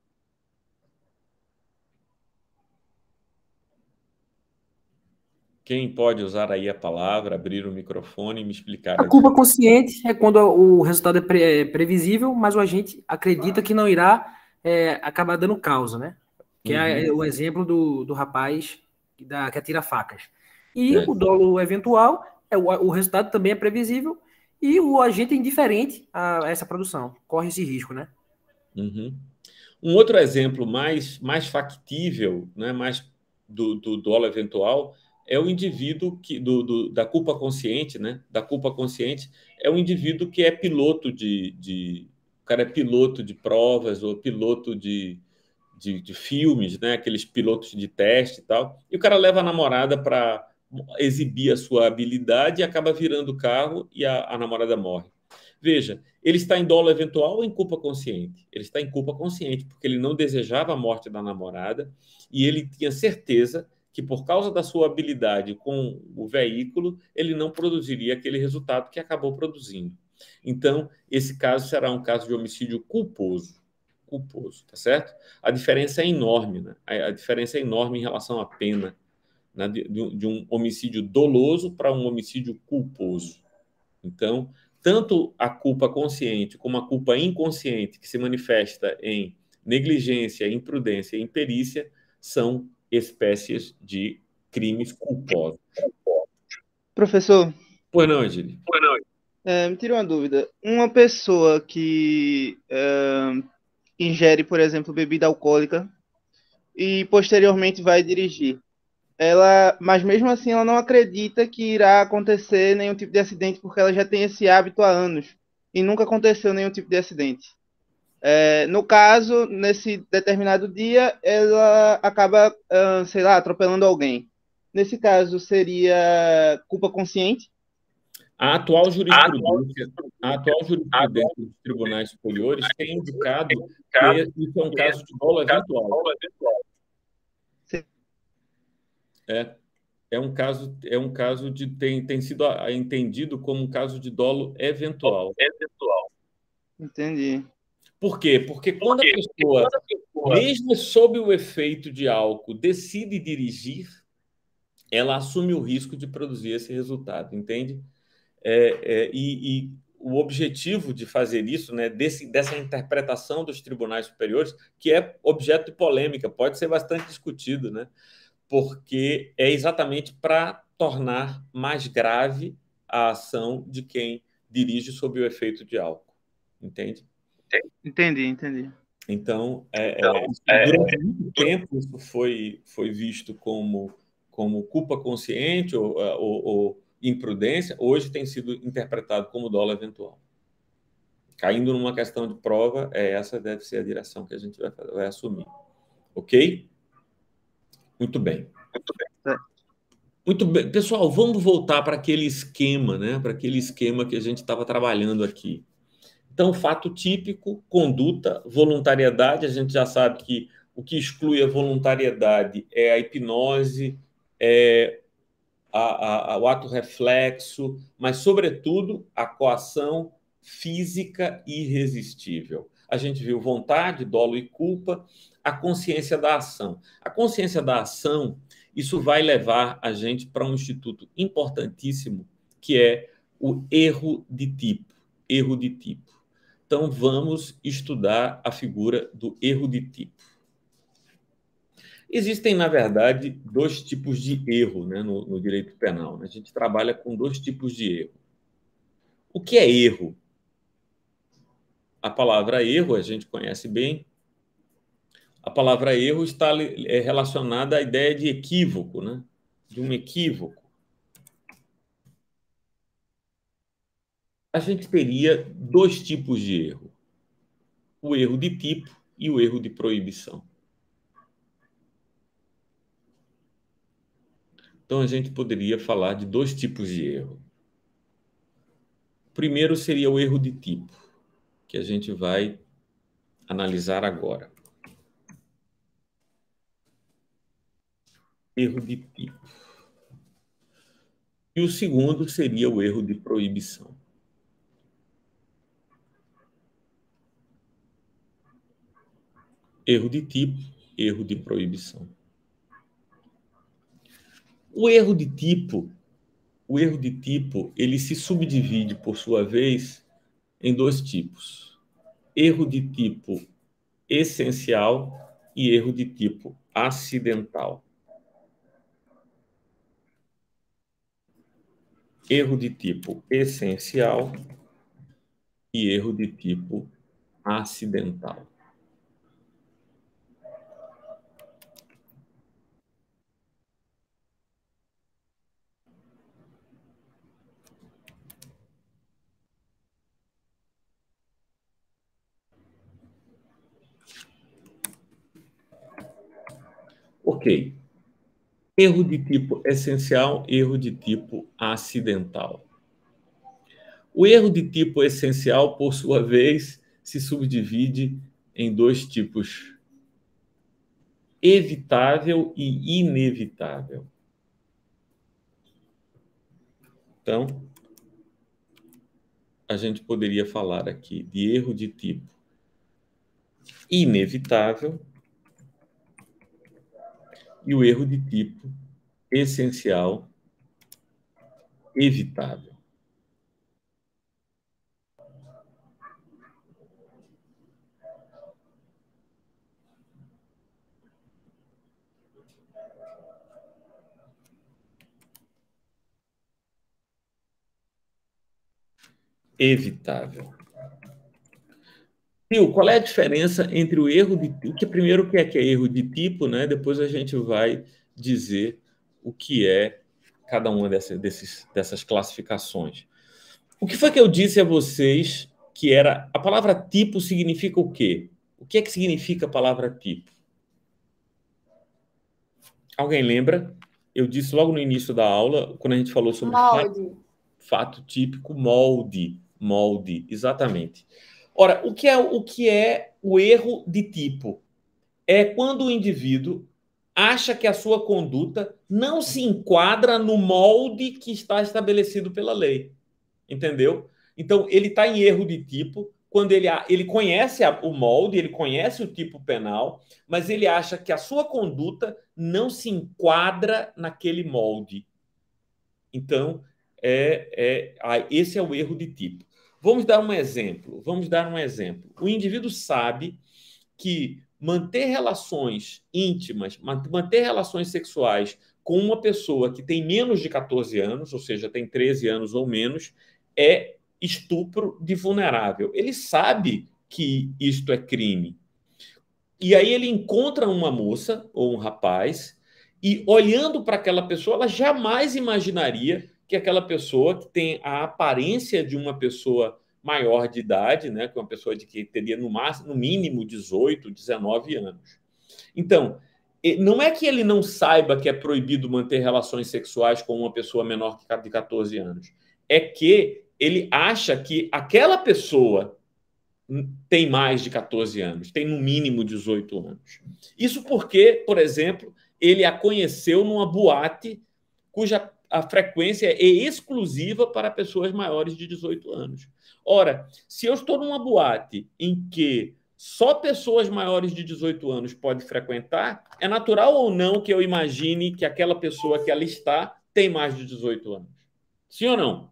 Speaker 1: Quem pode usar aí a palavra, abrir o microfone e me explicar
Speaker 3: A
Speaker 1: a
Speaker 3: culpa
Speaker 1: diferença?
Speaker 3: consciente é quando o resultado é previsível, mas o agente acredita que não irá acabar dando causa, né? Que é o exemplo do rapaz que atira facas. E o dolo eventual, o resultado também é previsível e o agente é indiferente a essa produção. Corre esse risco, né?
Speaker 1: Uhum. Um outro exemplo mais factível, né, mais do dolo eventual, é o indivíduo da culpa consciente, né? Da culpa consciente é o indivíduo que é piloto o cara é piloto de provas ou piloto de filmes, né? Aqueles pilotos de teste e tal. E o cara leva a namorada para exibir a sua habilidade e acaba virando o carro e a namorada morre. Veja, ele está em dolo eventual ou em culpa consciente? Ele está em culpa consciente, porque ele não desejava a morte da namorada e ele tinha certeza que, por causa da sua habilidade com o veículo, ele não produziria aquele resultado que acabou produzindo. Então, esse caso será um caso de homicídio culposo. Culposo, tá certo? A diferença é enorme, né? A diferença é enorme em relação à pena, né? De um homicídio doloso para um homicídio culposo. Então, tanto a culpa consciente como a culpa inconsciente, que se manifesta em negligência, imprudência e imperícia, são espécies de crimes culposos.
Speaker 4: Professor,
Speaker 1: Pois não, Angeli?
Speaker 4: me tira uma dúvida. Uma pessoa que ingere, por exemplo, bebida alcoólica e posteriormente vai dirigir, mas mesmo assim ela não acredita que irá acontecer nenhum tipo de acidente porque ela já tem esse hábito há anos e nunca aconteceu nenhum tipo de acidente. No caso, nesse determinado dia, ela acaba, sei lá, atropelando alguém. Nesse caso, seria culpa consciente?
Speaker 1: A atual jurisprudência, dos tribunais superiores tem indicado que isso é um caso de dolo eventual. É, é um caso de tem sido entendido como um caso de dolo eventual.
Speaker 4: Entendi.
Speaker 1: Por quê? Porque quando a pessoa, mesmo sob o efeito de álcool, decide dirigir, ela assume o risco de produzir esse resultado, entende? E o objetivo de fazer isso, né, dessa interpretação dos tribunais superiores, que é objeto de polêmica, pode ser bastante discutido, né, porque é exatamente para tornar mais grave a ação de quem dirige sob o efeito de álcool, entende?
Speaker 4: Entendi.
Speaker 1: Então, durante muito tempo, isso foi visto como culpa consciente ou imprudência. Hoje tem sido interpretado como dolo eventual. Caindo numa questão de prova, essa deve ser a direção que a gente vai assumir. Ok? Muito bem. Muito bem. Pessoal, vamos voltar para aquele esquema, né? Para aquele esquema que a gente estava trabalhando aqui. Então, fato típico, conduta, voluntariedade, a gente já sabe que o que exclui a voluntariedade é a hipnose, é o ato reflexo, mas, sobretudo, a coação física irresistível. A gente viu vontade, dolo e culpa, a consciência da ação. A consciência da ação, isso vai levar a gente para um instituto importantíssimo, que é o erro de tipo. Erro de tipo. Então, vamos estudar a figura do erro de tipo. Existem, na verdade, dois tipos de erro, né, no direito penal. A gente trabalha com dois tipos de erro. O que é erro? A palavra erro, a gente conhece bem. A palavra erro está relacionada à ideia de equívoco, né? De um equívoco. A gente teria dois tipos de erro. O erro de tipo e o erro de proibição. Então, a gente poderia falar de dois tipos de erro. O primeiro seria o erro de tipo, que a gente vai analisar agora. Erro de tipo. E o segundo seria o erro de proibição. Erro de tipo, erro de proibição. O erro de tipo, ele se subdivide, por sua vez, em dois tipos. Erro de tipo essencial e erro de tipo acidental. Erro de tipo essencial e erro de tipo acidental. Ok. Erro de tipo essencial, erro de tipo acidental. O erro de tipo essencial, por sua vez, se subdivide em dois tipos: evitável e inevitável. Então, a gente poderia falar aqui de erro de tipo inevitável e o erro de tipo essencial evitável. Evitável. Tio, qual é a diferença entre o erro de tipo? Que primeiro que é erro de tipo, né? Depois a gente vai dizer o que é cada uma dessas classificações. O que foi que eu disse a vocês que era... A palavra tipo significa o quê? O que é que significa a palavra tipo? Alguém lembra? Eu disse logo no início da aula, quando a gente falou sobre fato típico, molde. Molde, exatamente. Ora, o que é o erro de tipo? É quando o indivíduo acha que a sua conduta não se enquadra no molde que está estabelecido pela lei. Entendeu? Então, ele está em erro de tipo quando ele conhece o molde, ele conhece o tipo penal, mas ele acha que a sua conduta não se enquadra naquele molde. Então, esse é o erro de tipo. Vamos dar um exemplo. O indivíduo sabe que manter relações íntimas, manter relações sexuais com uma pessoa que tem menos de 14 anos, ou seja, tem 13 anos ou menos, é estupro de vulnerável. Ele sabe que isto é crime. E aí ele encontra uma moça ou um rapaz e, olhando para aquela pessoa, ela jamais imaginaria que aquela pessoa, que tem a aparência de uma pessoa maior de idade, né, que uma pessoa que teria no mínimo 18, 19 anos. Então, não é que ele não saiba que é proibido manter relações sexuais com uma pessoa menor de 14 anos. É que ele acha que aquela pessoa tem mais de 14 anos, tem no mínimo 18 anos. Isso porque, por exemplo, ele a conheceu numa boate cuja a frequência é exclusiva para pessoas maiores de 18 anos. Ora, se eu estou numa boate em que só pessoas maiores de 18 anos podem frequentar, é natural ou não que eu imagine que aquela pessoa que ali está tem mais de 18 anos? Sim ou não?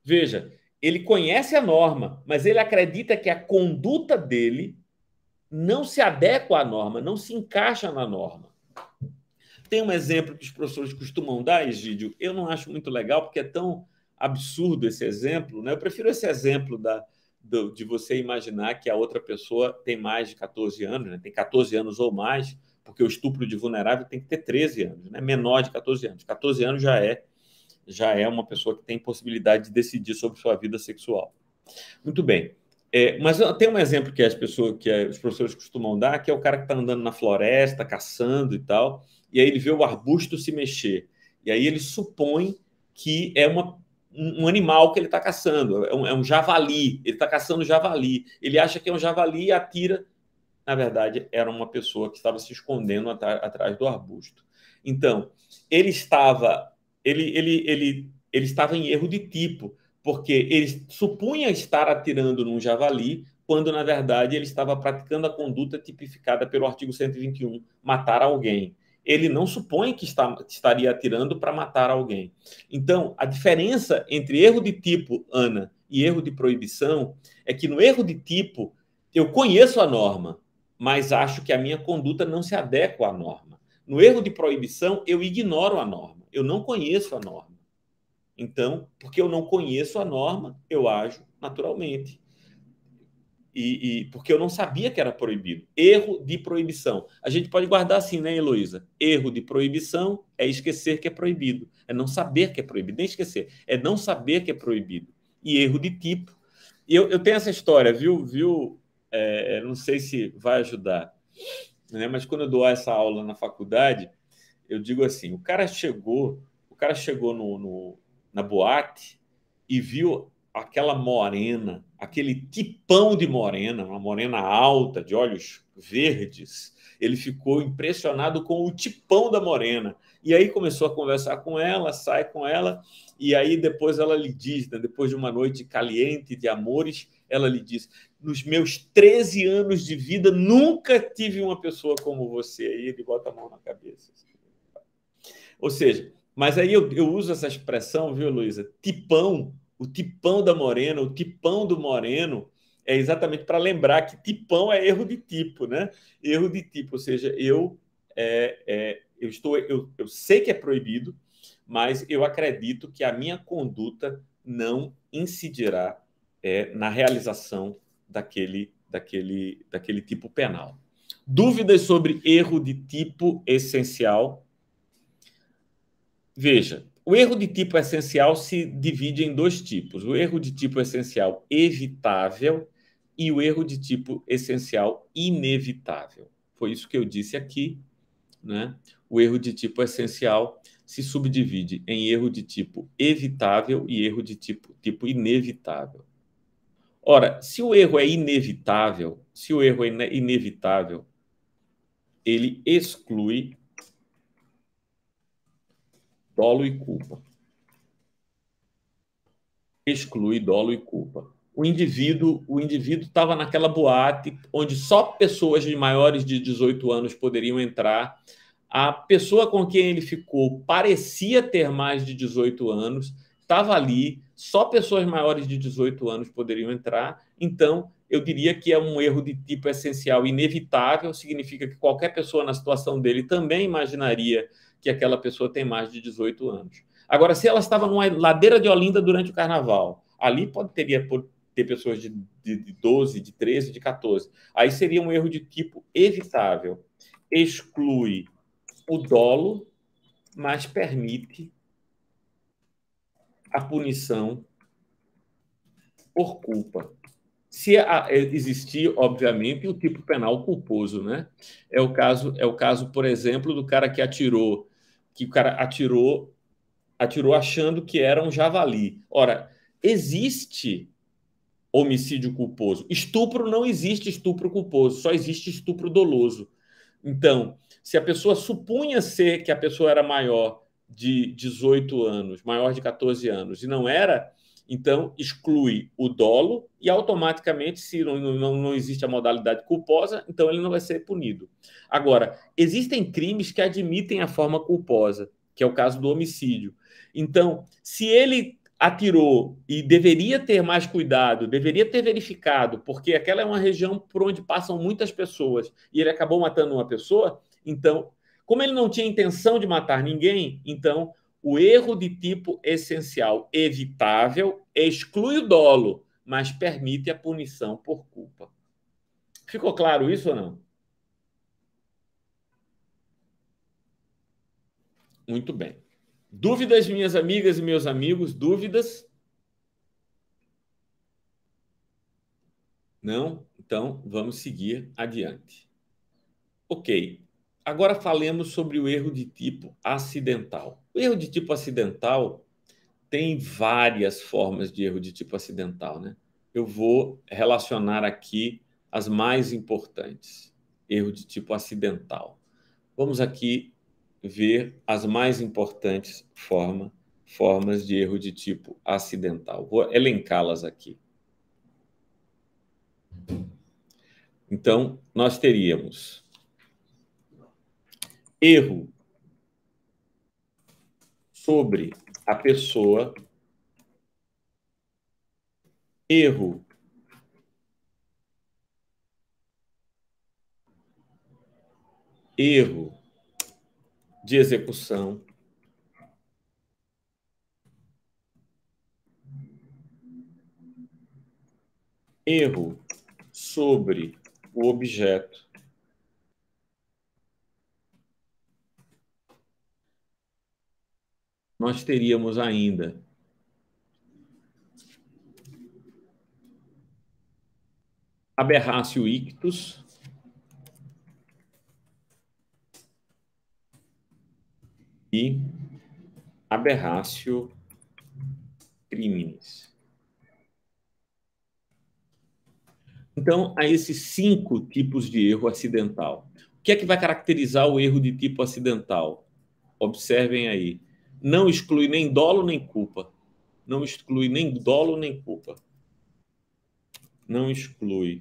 Speaker 1: Veja, ele conhece a norma, mas ele acredita que a conduta dele não se adequa à norma, não se encaixa na norma. Tem um exemplo que os professores costumam dar, Egídio, eu não acho muito legal, porque é tão absurdo esse exemplo, né? Eu prefiro esse exemplo de você imaginar que a outra pessoa tem mais de 14 anos, né? Tem 14 anos ou mais, porque o estupro de vulnerável tem que ter 13 anos, né? Menor de 14 anos. 14 anos já é uma pessoa que tem possibilidade de decidir sobre sua vida sexual. Muito bem. Mas tem um exemplo que os professores costumam dar, que é o cara que está andando na floresta, caçando e tal, e aí ele vê o arbusto se mexer. E aí ele supõe que é um animal que ele está caçando, é um javali, ele está caçando javali. Ele acha que é um javali e atira. Na verdade, era uma pessoa que estava se escondendo atrás do arbusto. Então, ele estava em erro de tipo, porque ele supunha estar atirando num javali, quando, na verdade, ele estava praticando a conduta tipificada pelo artigo 121, matar alguém. Ele não supõe que estaria atirando para matar alguém. Então, a diferença entre erro de tipo, Ana, e erro de proibição é que no erro de tipo, eu conheço a norma, mas acho que a minha conduta não se adequa à norma. No erro de proibição, eu ignoro a norma, eu não conheço a norma. Então, porque eu não conheço a norma, eu ajo naturalmente. E porque eu não sabia que era proibido. Erro de proibição. A gente pode guardar assim, né, Heloísa? Erro de proibição é esquecer que é proibido. É não saber que é proibido. Nem esquecer. É não saber que é proibido. E erro de tipo. E eu tenho essa história, viu? Não sei se vai ajudar, né? Mas quando eu dou essa aula na faculdade, eu digo assim, o cara chegou na boate e viu aquela morena, aquele tipão de morena, uma morena alta, de olhos verdes. Ele ficou impressionado com o tipão da morena. E aí começou a conversar com ela, sai com ela, e aí depois ela lhe diz, né, depois de uma noite caliente de amores, ela lhe diz: nos meus 13 anos de vida, nunca tive uma pessoa como você. Aí ele bota a mão na cabeça. Ou seja, mas aí eu uso essa expressão, viu, Luísa? Tipão, o tipão da morena, o tipão do moreno, é exatamente para lembrar que tipão é erro de tipo, né? Erro de tipo, ou seja, eu sei que é proibido, mas eu acredito que a minha conduta não incidirá na realização daquele tipo penal. Dúvidas sobre erro de tipo essencial? Veja, O erro de tipo essencial se divide em dois tipos: o erro de tipo essencial evitável e o erro de tipo essencial inevitável. Foi isso que eu disse aqui, né? O erro de tipo essencial se subdivide em erro de tipo evitável e erro de tipo inevitável. Ora, se o erro é inevitável, ele exclui dolo e culpa. Exclui dolo e culpa. O indivíduo estava naquela boate onde só pessoas de maiores de 18 anos poderiam entrar. A pessoa com quem ele ficou parecia ter mais de 18 anos, estava ali, só pessoas maiores de 18 anos poderiam entrar. Então, eu diria que é um erro de tipo essencial inevitável, significa que qualquer pessoa na situação dele também imaginaria que aquela pessoa tem mais de 18 anos. Agora, se ela estava numa ladeira de Olinda durante o carnaval, ali teria ter pessoas de 12, de 13, de 14. Aí seria um erro de tipo evitável. Exclui o dolo, mas permite a punição por culpa. Se existir, obviamente, o tipo penal culposo, né? É o caso, por exemplo, do cara que atirou, que o cara atirou achando que era um javali. Ora, existe homicídio culposo. Estupro não existe estupro culposo, só existe estupro doloso. Então, se a pessoa supunha ser que a pessoa era maior de 18 anos, maior de 14 anos, e não era, então exclui o dolo e automaticamente, se não existe a modalidade culposa, então ele não vai ser punido. Agora, existem crimes que admitem a forma culposa, que é o caso do homicídio. Então, se ele atirou e deveria ter mais cuidado, deveria ter verificado, porque aquela é uma região por onde passam muitas pessoas e ele acabou matando uma pessoa, então, como ele não tinha intenção de matar ninguém, então o erro de tipo essencial evitável exclui o dolo, mas permite a punição por culpa. Ficou claro isso ou não? Muito bem. Dúvidas, minhas amigas e meus amigos? Dúvidas? Não? Então, vamos seguir adiante. Ok. Agora falemos sobre o erro de tipo acidental. O erro de tipo acidental tem várias formas de erro de tipo acidental, né? Eu vou relacionar aqui as mais importantes. Erro de tipo acidental. Vamos aqui ver as mais importantes formas de erro de tipo acidental. Vou elencá-las aqui. Então, nós teríamos erro sobre a pessoa, erro de execução, erro sobre o objeto, nós teríamos ainda aberratio ictus e aberratio criminis. Então, há esses 5 tipos de erro acidental. O que é que vai caracterizar o erro de tipo acidental? Observem aí. Não exclui nem dolo nem culpa. Não exclui nem dolo nem culpa. Não exclui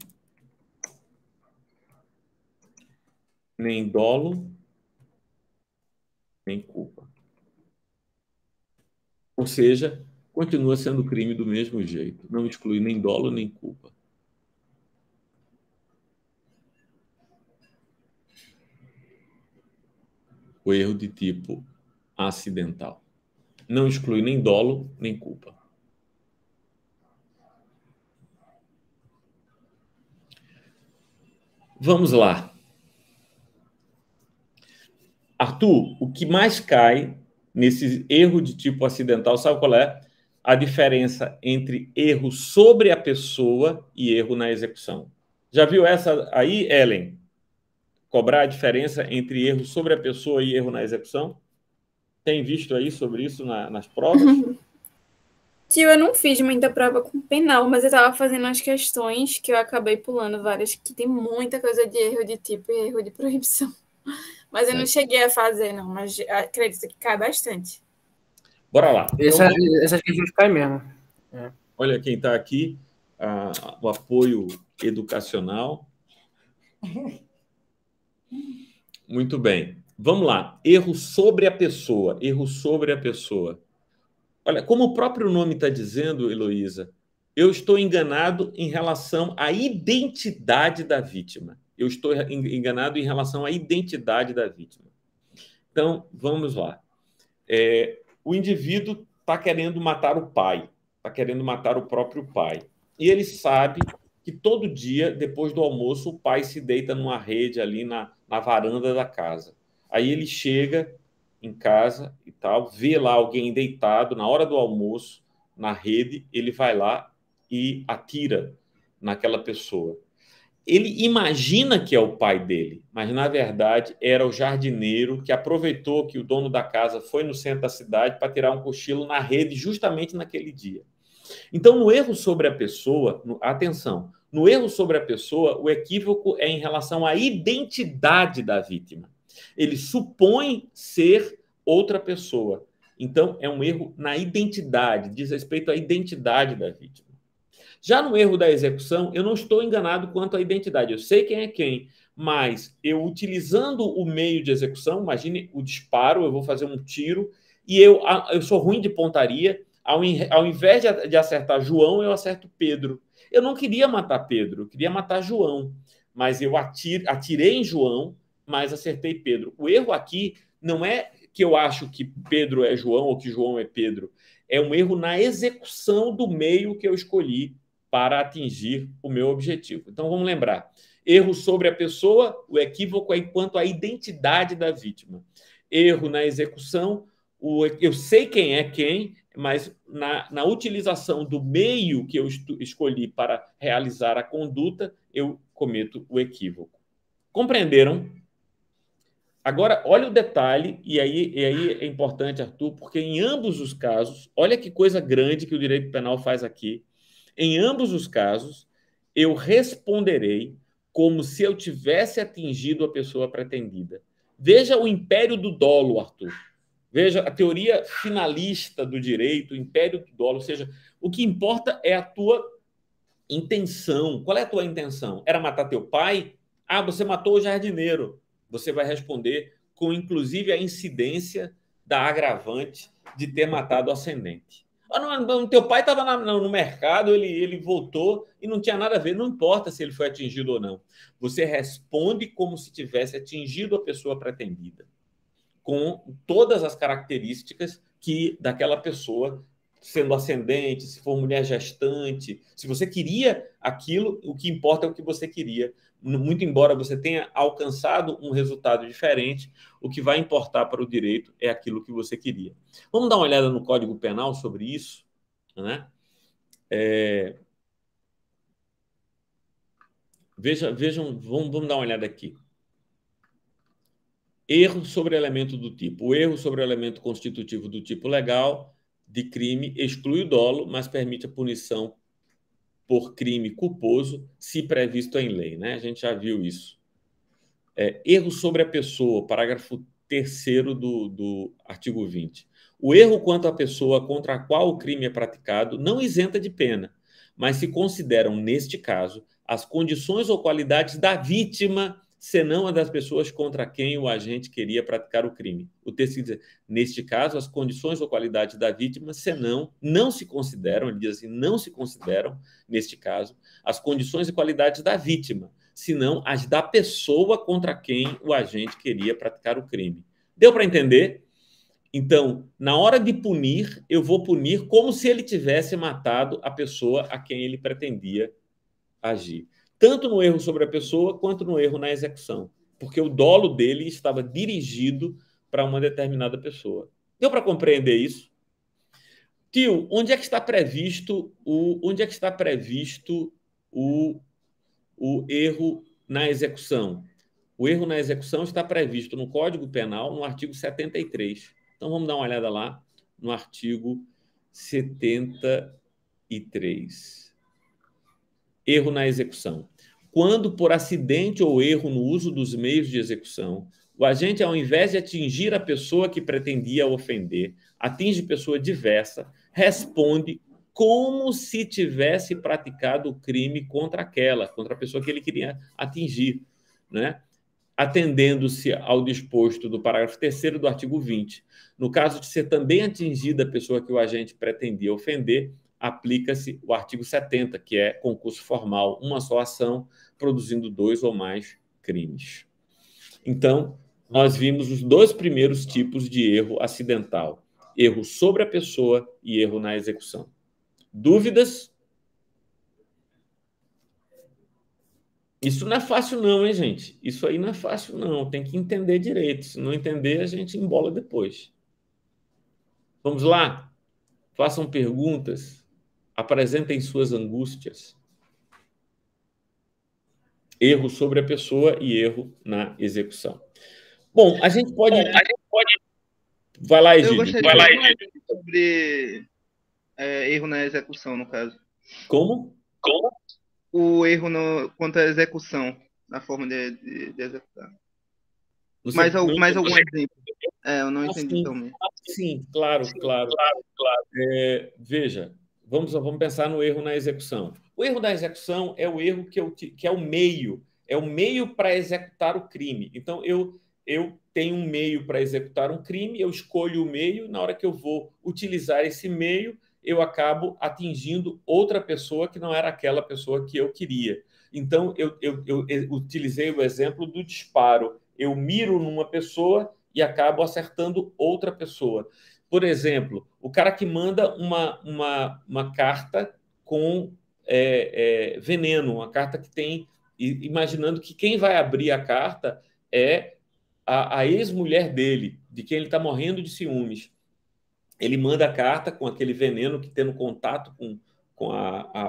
Speaker 1: nem dolo nem culpa. Ou seja, continua sendo crime do mesmo jeito. Não exclui nem dolo nem culpa. O erro de tipo acidental. Não exclui nem dolo nem culpa. Vamos lá. Arthur, o que mais cai nesse erro de tipo acidental, sabe qual é? A diferença entre erro sobre a pessoa e erro na execução. Já viu essa aí, Ellen? Cobrar a diferença entre erro sobre a pessoa e erro na execução? Tem visto aí sobre isso nas provas?
Speaker 5: Tio, eu não fiz muita prova com penal, mas eu estava fazendo as questões que eu acabei pulando várias, que tem muita coisa de erro de tipo e erro de proibição. Mas eu não cheguei a fazer, não, mas acredito que cai bastante.
Speaker 1: Bora lá.
Speaker 3: Essas questões caem mesmo.
Speaker 1: Olha quem está aqui, o apoio educacional. Muito bem. Vamos lá. Erro sobre a pessoa. Erro sobre a pessoa. Olha, como o próprio nome está dizendo, Heloísa, eu estou enganado em relação à identidade da vítima. Eu estou enganado em relação à identidade da vítima. Então, vamos lá. O indivíduo está querendo matar o pai, está querendo matar o próprio pai. E ele sabe que todo dia, depois do almoço, o pai se deita numa rede ali na varanda da casa. Aí ele chega em casa e tal, vê lá alguém deitado na hora do almoço, na rede, ele vai lá e atira naquela pessoa. Ele imagina que é o pai dele, mas na verdade era o jardineiro que aproveitou que o dono da casa foi no centro da cidade para tirar um cochilo na rede justamente naquele dia. Então, no erro sobre a pessoa, atenção, no erro sobre a pessoa, o equívoco é em relação à identidade da vítima. Ele supõe ser outra pessoa. Então, é um erro na identidade, diz respeito à identidade da vítima. Já no erro da execução, eu não estou enganado quanto à identidade. Eu sei quem é quem, mas eu utilizando o meio de execução, imagine o disparo, eu vou fazer um tiro e eu sou ruim de pontaria, ao invés de acertar João, eu acerto Pedro. Eu não queria matar Pedro, eu queria matar João, mas eu atirei em João, mas acertei Pedro. O erro aqui não é que eu acho que Pedro é João ou que João é Pedro, é um erro na execução do meio que eu escolhi para atingir o meu objetivo. Então, vamos lembrar. Erro sobre a pessoa, o equívoco é enquanto à identidade da vítima. Erro na execução, eu sei quem é quem, mas na utilização do meio que eu escolhi para realizar a conduta, eu cometo o equívoco. Compreenderam? Agora, olha o detalhe, e aí é importante, Arthur, porque em ambos os casos, olha que coisa grande que o direito penal faz aqui. Em ambos os casos, eu responderei como se eu tivesse atingido a pessoa pretendida. Veja o império do dolo, Arthur. Veja a teoria finalista do direito, o império do dolo. Ou seja, o que importa é a tua intenção. Qual é a tua intenção? Era matar teu pai? Ah, você matou o jardineiro. Você vai responder com, inclusive, a incidência da agravante de ter matado o ascendente. Teu pai estava no mercado, ele voltou e não tinha nada a ver, não importa se ele foi atingido ou não. Você responde como se tivesse atingido a pessoa pretendida, com todas as características que daquela pessoa, sendo ascendente, se for mulher gestante, se você queria aquilo, o que importa é o que você queria. Muito embora você tenha alcançado um resultado diferente, o que vai importar para o direito é aquilo que você queria. Vamos dar uma olhada no Código Penal sobre isso, né? Vejam, vamos dar uma olhada aqui. Erro sobre elemento do tipo. O erro sobre o elemento constitutivo do tipo legal de crime exclui o dolo, mas permite a punição por crime culposo, se previsto em lei, né? A gente já viu isso. Erro sobre a pessoa, parágrafo 3º do artigo 20. O erro quanto à pessoa contra a qual o crime é praticado não isenta de pena, mas se consideram, neste caso, as condições ou qualidades da vítima, senão a das pessoas contra quem o agente queria praticar o crime. O texto diz, neste caso, as condições ou qualidades da vítima, senão, não se consideram, ele diz assim, não se consideram, neste caso, as condições e qualidades da vítima, senão as da pessoa contra quem o agente queria praticar o crime. Deu para entender? Então, na hora de punir, eu vou punir como se ele tivesse matado a pessoa a quem ele pretendia agir. Tanto no erro sobre a pessoa, quanto no erro na execução. Porque o dolo dele estava dirigido para uma determinada pessoa. Deu para compreender isso? Tio, onde é que está previsto o erro na execução? O erro na execução está previsto no Código Penal, no artigo 73. Então, vamos dar uma olhada lá no artigo 73. Erro na execução. Quando, por acidente ou erro no uso dos meios de execução, o agente, ao invés de atingir a pessoa que pretendia ofender, atinge pessoa diversa, responde como se tivesse praticado o crime contra a pessoa que ele queria atingir, né? Atendendo-se ao disposto do parágrafo 3º do artigo 20. No caso de ser também atingida a pessoa que o agente pretendia ofender, aplica-se o artigo 70, que é concurso formal, uma só ação, produzindo 2 ou mais crimes. Então, nós vimos os 2 primeiros tipos de erro acidental: erro sobre a pessoa e erro na execução. Dúvidas? Isso não é fácil não, hein, gente? Isso aí não é fácil não, tem que entender direito. Se não entender, a gente embola depois. Vamos lá? Façam perguntas, apresentem suas angústias. Erro sobre a pessoa e erro na execução. Bom, a gente pode... Vai lá, Egídio.
Speaker 4: Eu gostaria de falar sobre erro na execução, no caso.
Speaker 1: Como?
Speaker 4: O erro quanto à execução, na forma de executar. Mais algum exemplo? Eu não entendi também.
Speaker 1: Sim, claro. Veja, vamos pensar no erro na execução. O erro na execução é o erro que é o meio para executar o crime. Então, eu tenho um meio para executar um crime, eu escolho o meio, na hora que eu vou utilizar esse meio, eu acabo atingindo outra pessoa que não era aquela pessoa que eu queria. Então, eu utilizei o exemplo do disparo. Eu miro numa pessoa e acabo acertando outra pessoa. Por exemplo, o cara que manda uma carta com veneno, uma carta que tem... Imaginando que quem vai abrir a carta é a ex-mulher dele, de quem ele está morrendo de ciúmes. Ele manda a carta com aquele veneno que, tendo contato com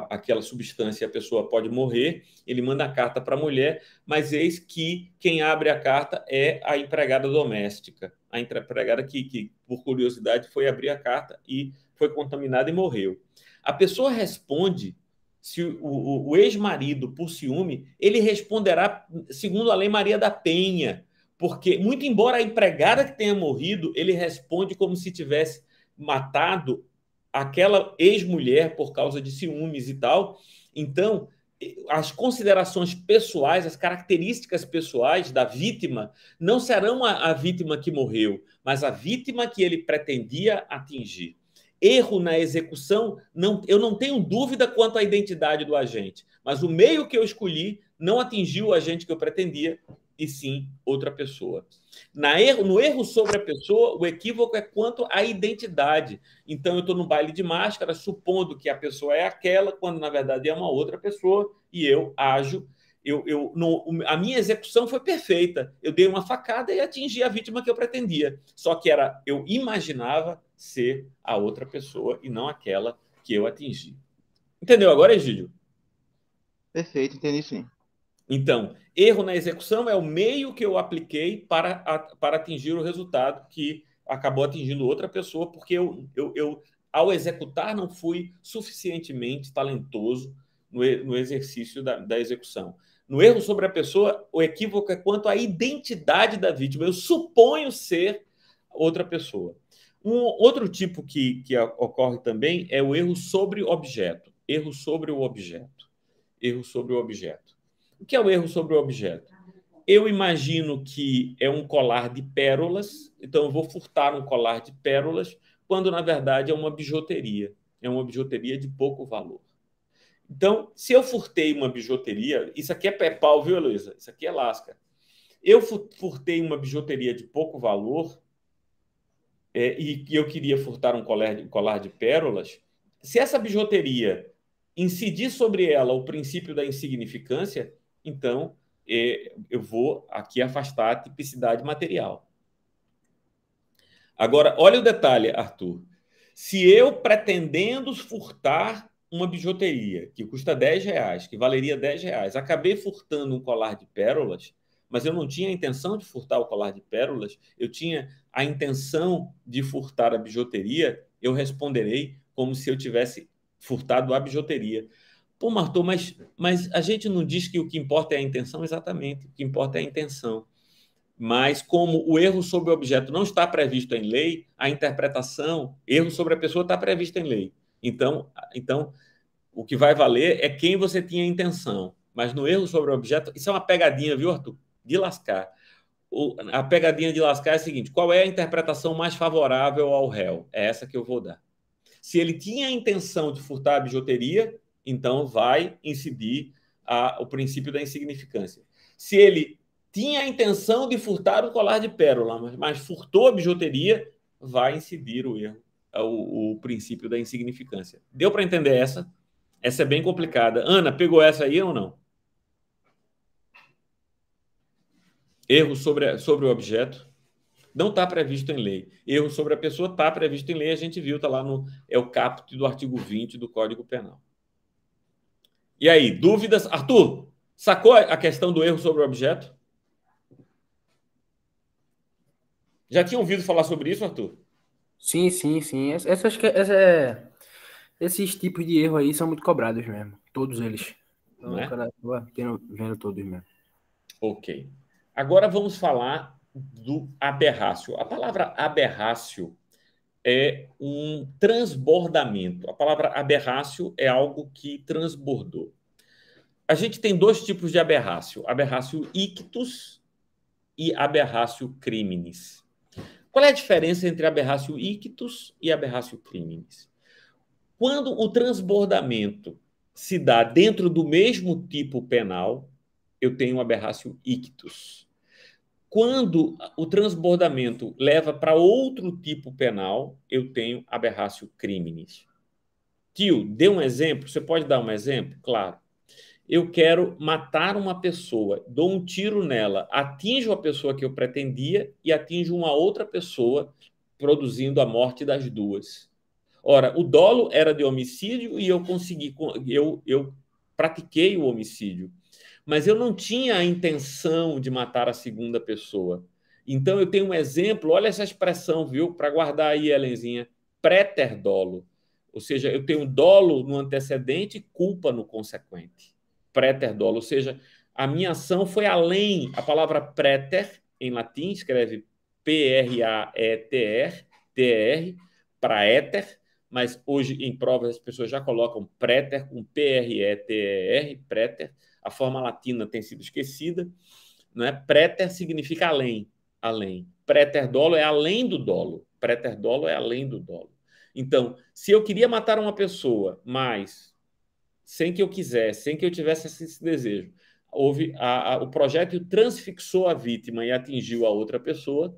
Speaker 1: aquela substância, a pessoa pode morrer. Ele manda a carta para a mulher, mas eis que quem abre a carta é a empregada doméstica. A empregada que, por curiosidade, foi abrir a carta e foi contaminada e morreu. A pessoa responde, se o ex-marido, por ciúme, ele responderá segundo a Lei Maria da Penha, porque, muito embora a empregada que tenha morrido, ele responde como se tivesse matado aquela ex-mulher por causa de ciúmes e tal. Então, as considerações pessoais, as características pessoais da vítima não serão a vítima que morreu, mas a vítima que ele pretendia atingir. Erro na execução, eu não tenho dúvida quanto à identidade do agente, mas o meio que eu escolhi não atingiu o agente que eu pretendia, e sim outra pessoa. No erro sobre a pessoa, o equívoco é quanto à identidade. Então, eu estou no baile de máscara, supondo que a pessoa é aquela, quando na verdade é uma outra pessoa, e eu ajo. A minha execução foi perfeita. Eu dei uma facada e atingi a vítima que eu pretendia. Só que eu imaginava ser a outra pessoa e não aquela que eu atingi. Entendeu agora, Egídio?
Speaker 4: Perfeito, entendi sim.
Speaker 1: Então, erro na execução é o meio que eu apliquei para atingir o resultado que acabou atingindo outra pessoa, porque eu ao executar, não fui suficientemente talentoso no exercício da execução. No erro sobre a pessoa, o equívoco é quanto à identidade da vítima. Eu suponho ser outra pessoa. Outro tipo que ocorre também é o erro sobre objeto. Erro sobre o objeto. Erro sobre o objeto. O que é o erro sobre o objeto? Eu imagino que é um colar de pérolas, então eu vou furtar um colar de pérolas, quando na verdade é uma bijuteria. É uma bijuteria de pouco valor. Então, se eu furtei uma bijuteria, isso aqui é pau, viu, Heloísa? Isso aqui é lasca. Eu furtei uma bijuteria de pouco valor e eu queria furtar um colar de pérolas. Se essa bijuteria incidir sobre ela o princípio da insignificância, então eu vou aqui afastar a tipicidade material. Agora, olha o detalhe, Arthur. Se eu pretendendo furtar uma bijuteria que custa R$10, que valeria R$10, acabei furtando um colar de pérolas, mas eu não tinha a intenção de furtar o colar de pérolas, eu tinha a intenção de furtar a bijuteria, eu responderei como se eu tivesse furtado a bijuteria. Pô, Arthur, mas a gente não diz que o que importa é a intenção? Exatamente, o que importa é a intenção. Mas como o erro sobre o objeto não está previsto em lei, a interpretação, erro sobre a pessoa está previsto em lei. Então, o que vai valer é quem você tinha a intenção. Mas no erro sobre o objeto, isso é uma pegadinha, viu, Arthur? De lascar. A pegadinha de lascar é a seguinte: qual é a interpretação mais favorável ao réu? É essa que eu vou dar. Se ele tinha a intenção de furtar a bijuteria, então vai incidir o princípio da insignificância. Se ele tinha a intenção de furtar o colar de pérola, mas furtou a bijuteria, vai incidir o erro, o princípio da insignificância. Deu para entender essa? Essa é bem complicada. Ana, pegou essa aí ou não? Erro sobre o objeto não está previsto em lei. Erro sobre a pessoa está previsto em lei, a gente viu, está lá é o caput do artigo 20 do Código Penal. E aí, dúvidas? Arthur, sacou a questão do erro sobre o objeto? Já tinha ouvido falar sobre isso, Arthur?
Speaker 3: Sim. Esses tipos de erro aí são muito cobrados mesmo. Todos eles. Então,
Speaker 1: Não é?
Speaker 3: o cara acaba vendo todos mesmo.
Speaker 1: Ok. Agora vamos falar do aberrácio. A palavra aberrácio é um transbordamento. A palavra aberrácio é algo que transbordou. A gente tem dois tipos de aberrácio: aberrácio ictus e aberrácio criminis. Qual é a diferença entre aberrácio ictus e aberrácio criminis? Quando o transbordamento se dá dentro do mesmo tipo penal, eu tenho aberrácio ictus. Quando o transbordamento leva para outro tipo penal, eu tenho aberrácio criminis. Tio, dê um exemplo? Você pode dar um exemplo? Claro. Eu quero matar uma pessoa, dou um tiro nela, atinjo a pessoa que eu pretendia e atinjo uma outra pessoa, produzindo a morte das duas. Ora, o dolo era de homicídio e eu pratiquei o homicídio, mas eu não tinha a intenção de matar a segunda pessoa. Então eu tenho um exemplo, olha essa expressão, viu? Para guardar aí, Helenzinha, préter-dolo. Ou seja, eu tenho dolo no antecedente e culpa no consequente. Préter-dolo, ou seja, a minha ação foi além. A palavra préter, em latim, escreve P-R-A-E-T-R, praeter, mas hoje em provas as pessoas já colocam préter com P-R-E-T-E-R, préter. A forma latina tem sido esquecida. Não é? Préter significa além. Préter-dolo é além do dolo. Préter-dolo é além do dolo. Então, se eu queria matar uma pessoa, mas sem que eu quisesse, sem que eu tivesse esse desejo, o projétil transfixou a vítima e atingiu a outra pessoa,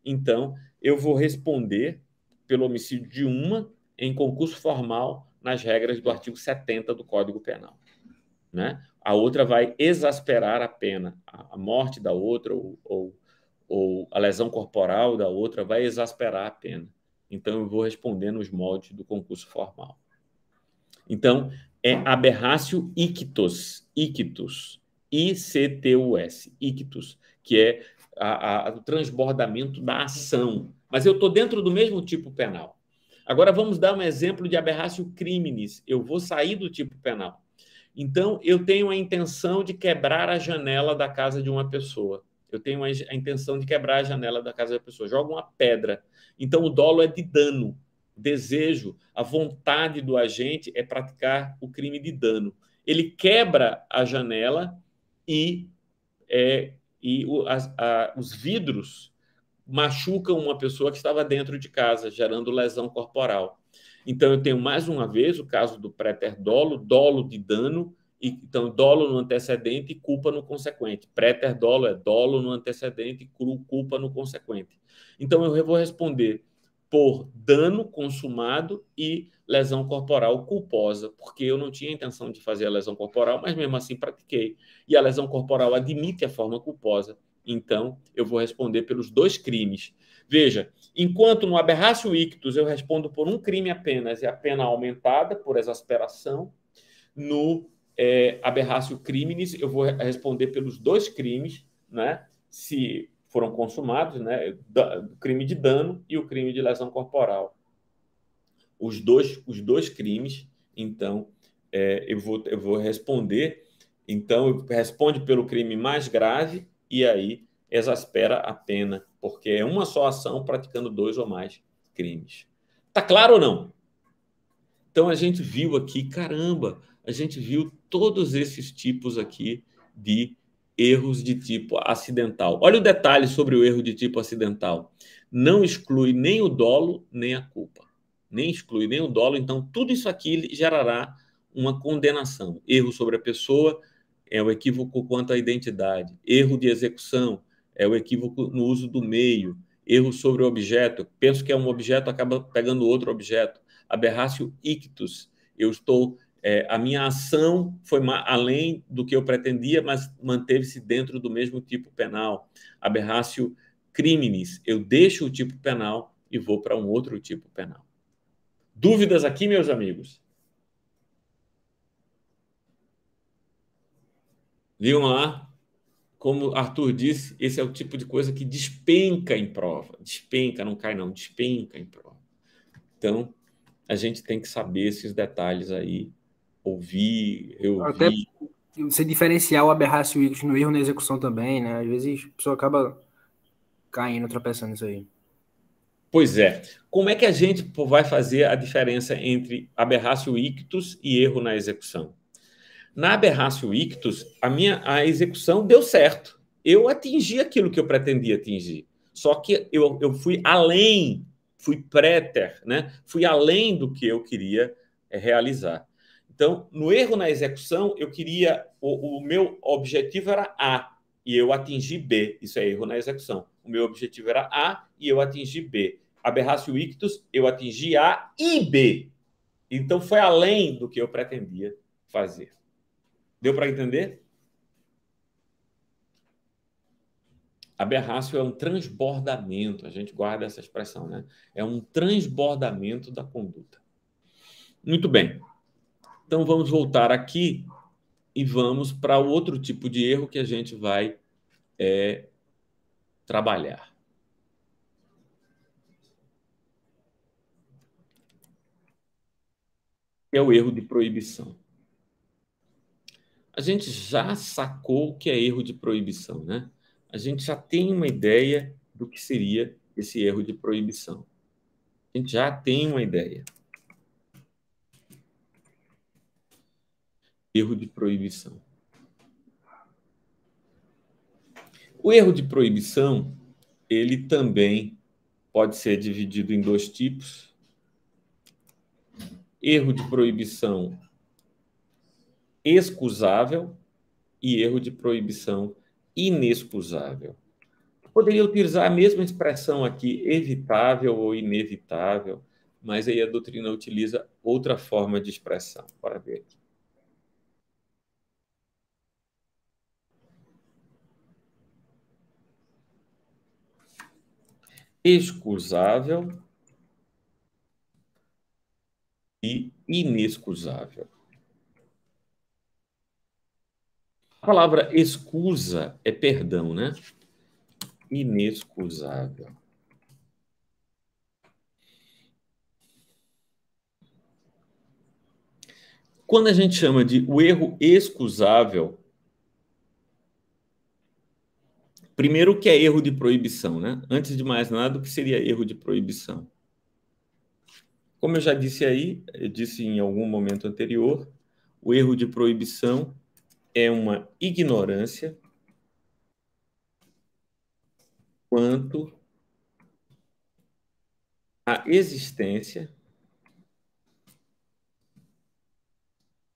Speaker 1: então eu vou responder pelo homicídio de uma em concurso formal nas regras do artigo 70 do Código Penal. Né? A outra vai exasperar a pena. A morte da outra ou a lesão corporal da outra vai exasperar a pena. Então, eu vou responder nos moldes do concurso formal. Então, é aberrácio ictus, I-C-T-U-S, ictus, que é o transbordamento da ação. Mas eu estou dentro do mesmo tipo penal. Agora, vamos dar um exemplo de aberrácio criminis. Eu vou sair do tipo penal. Então, eu tenho a intenção de quebrar a janela da casa de uma pessoa. Eu tenho a intenção de quebrar a janela da casa da pessoa. Jogo uma pedra. Então, o dolo é de dano. Desejo, a vontade do agente é praticar o crime de dano. Ele quebra a janela e os vidros machucam uma pessoa que estava dentro de casa, gerando lesão corporal. Então, eu tenho mais uma vez o caso do préter-dolo, dolo de dano, então, dolo no antecedente e culpa no consequente. Préter-dolo é dolo no antecedente e culpa no consequente. Então, eu vou responder por dano consumado e lesão corporal culposa, porque eu não tinha intenção de fazer a lesão corporal, mas mesmo assim pratiquei. E a lesão corporal admite a forma culposa. então eu vou responder pelos 2 crimes. Veja, enquanto no aberratio ictus eu respondo por um crime apenas e a pena aumentada por exasperação, no aberratio criminis eu vou responder pelos 2 crimes, né, se foram consumados, né, o crime de dano e o crime de lesão corporal. Os dois crimes, então, eu vou responder. Então, responde pelo crime mais grave e aí exaspera a pena, porque é uma só ação praticando 2 ou mais crimes. Tá claro ou não? Então, a gente viu aqui, caramba, a gente viu todos esses tipos aqui de erros de tipo acidental. Olha o detalhe sobre o erro de tipo acidental. Não exclui nem o dolo, nem a culpa. Nem exclui nem o dolo, então tudo isso aqui gerará uma condenação. Erro sobre a pessoa é o equívoco quanto à identidade. Erro de execução é o equívoco no uso do meio. Erro sobre o objeto. Penso que é um objeto, acaba pegando outro objeto. Aberratio ictus. Eu estou... a minha ação foi além do que eu pretendia, mas manteve-se dentro do mesmo tipo penal. Aberratio criminis. Eu deixo o tipo penal e vou para um outro tipo penal. Dúvidas aqui, meus amigos? Viram lá? Como Arthur disse, esse é o tipo de coisa que despenca em prova. Despenca, não cai não, despenca em prova. Então, a gente tem que saber esses detalhes aí, ouvir, reouvir.
Speaker 3: Até você diferenciar o aberratio ictus no erro na execução também, né? Às vezes a pessoa acaba caindo, tropeçando nisso aí.
Speaker 1: Pois é. Como é que a gente vai fazer a diferença entre aberratio ictus e erro na execução? Na aberratio ictus, a execução deu certo. Eu atingi aquilo que eu pretendia atingir. Só que eu fui além, fui préter, né? Fui além do que eu queria realizar. Então, no erro na execução, eu queria... O meu objetivo era A e eu atingi B. Isso é erro na execução. O meu objetivo era A e eu atingi B. Aberratio ictus, eu atingi A e B. Então, foi além do que eu pretendia fazer. Deu para entender? Aberratio é um transbordamento, a gente guarda essa expressão, né? É um transbordamento da conduta. Muito bem. Então, vamos voltar aqui e vamos para o outro tipo de erro que a gente vai trabalhar. É o erro de proibição. A gente já sacou o que é erro de proibição, né? A gente já tem uma ideia do que seria esse erro de proibição. A gente já tem uma ideia. Erro de proibição. O erro de proibição, ele também pode ser dividido em 2 tipos. Erro de proibição excusável e erro de proibição inexcusável. Poderia utilizar a mesma expressão aqui, evitável ou inevitável, mas aí a doutrina utiliza outra forma de expressão. Bora ver aqui. Excusável e inexcusável. A palavra excusa é perdão, né? Inexcusável. Quando a gente chama de o erro excusável, primeiro, o que é erro de proibição, né? Antes de mais nada, o que seria erro de proibição? Como eu já disse aí, eu disse em algum momento anterior, o erro de proibição é uma ignorância quanto à existência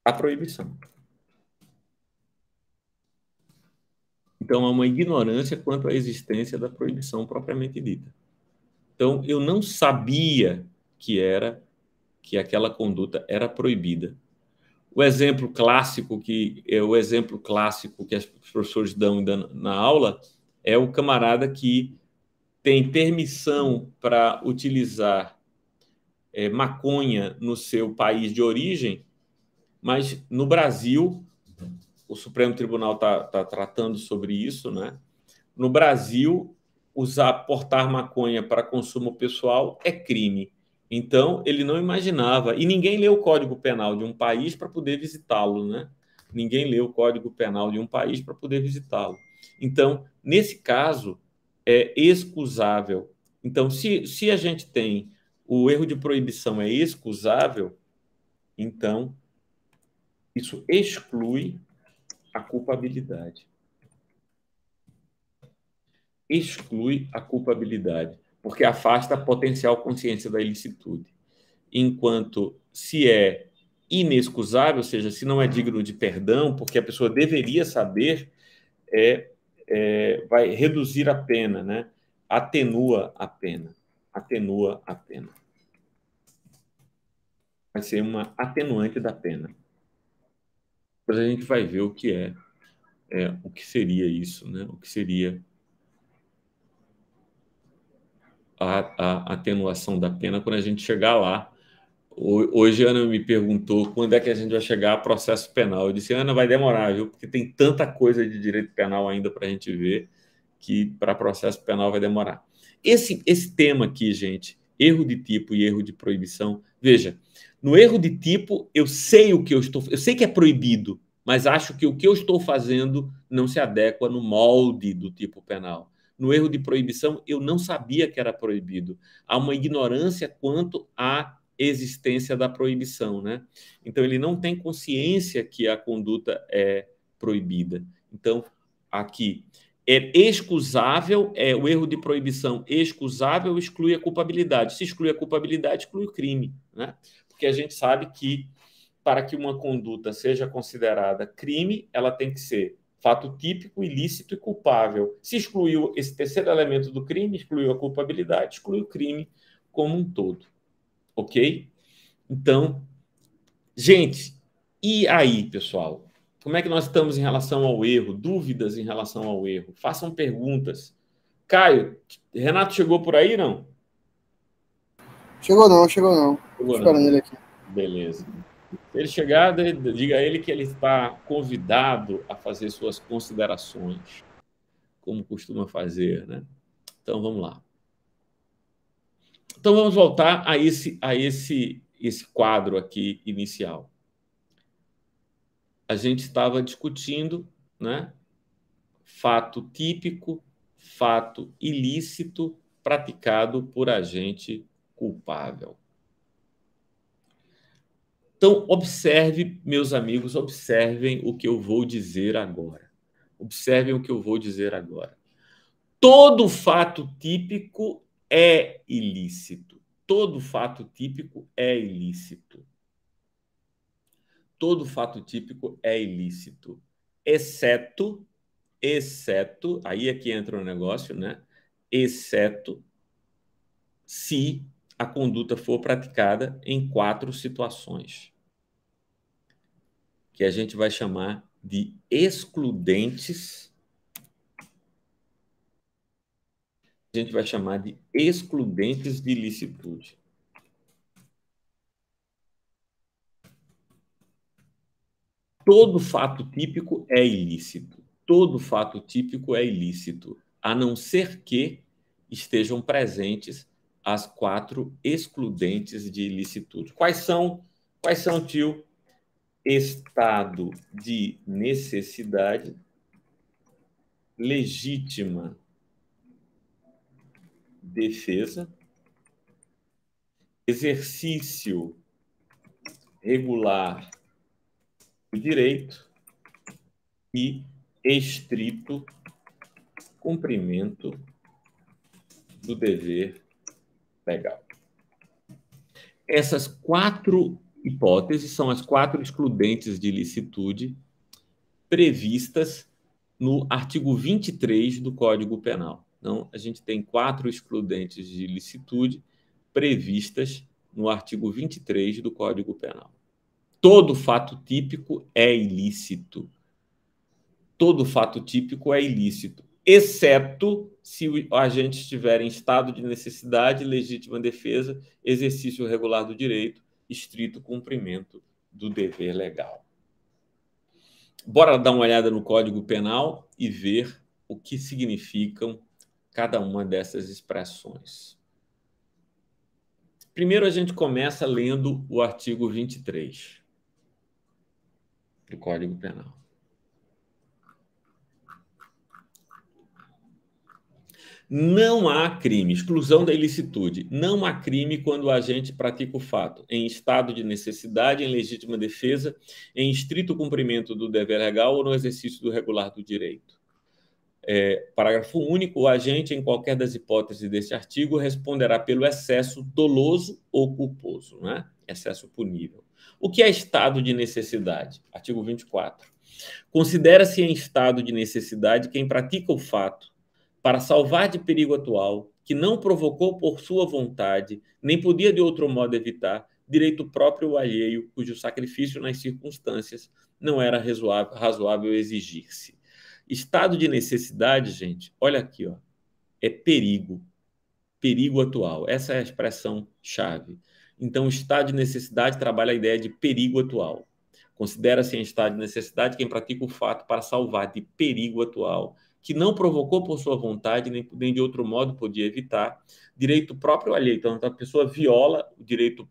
Speaker 1: da proibição. Então, há uma ignorância quanto à existência da proibição propriamente dita. Então, eu não sabia que aquela conduta era proibida. O exemplo clássico que os professores dão na aula é o camarada que tem permissão para utilizar maconha no seu país de origem, mas no Brasil, o Supremo Tribunal está tratando sobre isso, né? No Brasil, portar maconha para consumo pessoal é crime. Então, ele não imaginava, e ninguém lê o Código Penal de um país para poder visitá-lo, né? Ninguém lê o Código Penal de um país para poder visitá-lo. Então, nesse caso, é excusável. Então, se a gente tem o erro de proibição é excusável, então isso exclui a culpabilidade. Exclui a culpabilidade, porque afasta a potencial consciência da ilicitude. Enquanto se é inexcusável, ou seja, se não é digno de perdão, porque a pessoa deveria saber, vai reduzir a pena, né? Atenua a pena. Atenua a pena. Vai ser uma atenuante da pena. Depois a gente vai ver o que o que seria isso, né? O que seria a atenuação da pena quando a gente chegar lá. Hoje a Ana me perguntou quando é que a gente vai chegar a processo penal. Eu disse, Ana, vai demorar, viu? Porque tem tanta coisa de direito penal ainda para a gente ver que para processo penal vai demorar. Esse tema aqui, gente, erro de tipo e erro de proibição. Veja, no erro de tipo, eu sei que é proibido, mas acho que o que eu estou fazendo não se adequa no molde do tipo penal. No erro de proibição, eu não sabia que era proibido. Há uma ignorância quanto à existência da proibição, né? Então, ele não tem consciência que a conduta é proibida. Então, aqui, é excusável, o erro de proibição excusável exclui a culpabilidade. Se exclui a culpabilidade, exclui o crime, né? Porque a gente sabe que, para que uma conduta seja considerada crime, ela tem que ser fato típico, ilícito e culpável. Se excluiu esse terceiro elemento do crime, excluiu a culpabilidade, excluiu o crime como um todo. Ok? Então, gente, e aí, pessoal? Como é que nós estamos em relação ao erro? Dúvidas em relação ao erro? Façam perguntas. Caio, Renato chegou por aí, não?
Speaker 6: Chegou não.
Speaker 1: Chegou
Speaker 6: Esperando
Speaker 1: não.
Speaker 6: ele aqui.
Speaker 1: Beleza. Se ele chegar, diga a ele que ele está convidado a fazer suas considerações, como costuma fazer, né? Então, vamos lá. Então, vamos voltar a esse quadro aqui inicial. A gente estava discutindo, né? Fato típico, fato ilícito praticado por agente culpável. Então, observe, meus amigos, observem o que eu vou dizer agora. Observem o que eu vou dizer agora. Todo fato típico é ilícito. Todo fato típico é ilícito. Todo fato típico é ilícito, exceto, aí é que entra o negócio, né? Exceto se a conduta for praticada em 4 situações, que a gente vai chamar de excludentes. A gente vai chamar de excludentes de ilicitude. Todo fato típico é ilícito. Todo fato típico é ilícito, a não ser que estejam presentes as 4 excludentes de ilicitude. Quais são, tio? Estado de necessidade, legítima defesa, exercício regular do direito e estrito cumprimento do dever legal. Essas 4 hipóteses são as 4 excludentes de ilicitude previstas no artigo 23 do Código Penal. Então, a gente tem 4 excludentes de ilicitude previstas no artigo 23 do Código Penal. Todo fato típico é ilícito. Todo fato típico é ilícito, exceto se o agente estiver em estado de necessidade, legítima defesa, exercício regular do direito, estrito cumprimento do dever legal. Bora dar uma olhada no Código Penal e ver o que significam cada uma dessas expressões. Primeiro, a gente começa lendo o artigo 23 do Código Penal. Não há crime, exclusão da ilicitude. Não há crime quando o agente pratica o fato em estado de necessidade, em legítima defesa, em estrito cumprimento do dever legal ou no exercício do regular do direito. Parágrafo único. O agente, em qualquer das hipóteses deste artigo, responderá pelo excesso doloso ou culposo, né? Excesso punível. O que é estado de necessidade? Artigo 24. Considera-se em estado de necessidade quem pratica o fato para salvar de perigo atual, que não provocou por sua vontade, nem podia de outro modo evitar, direito próprio ou alheio, cujo sacrifício nas circunstâncias não era razoável exigir-se. Estado de necessidade, gente, olha aqui, ó, é perigo. Perigo atual. Essa é a expressão-chave. Então, o estado de necessidade trabalha a ideia de perigo atual. Considera-se em estado de necessidade quem pratica o fato para salvar de perigo atual, que não provocou por sua vontade, nem de outro modo podia evitar, direito próprio ou alheio. Então, a pessoa viola o direito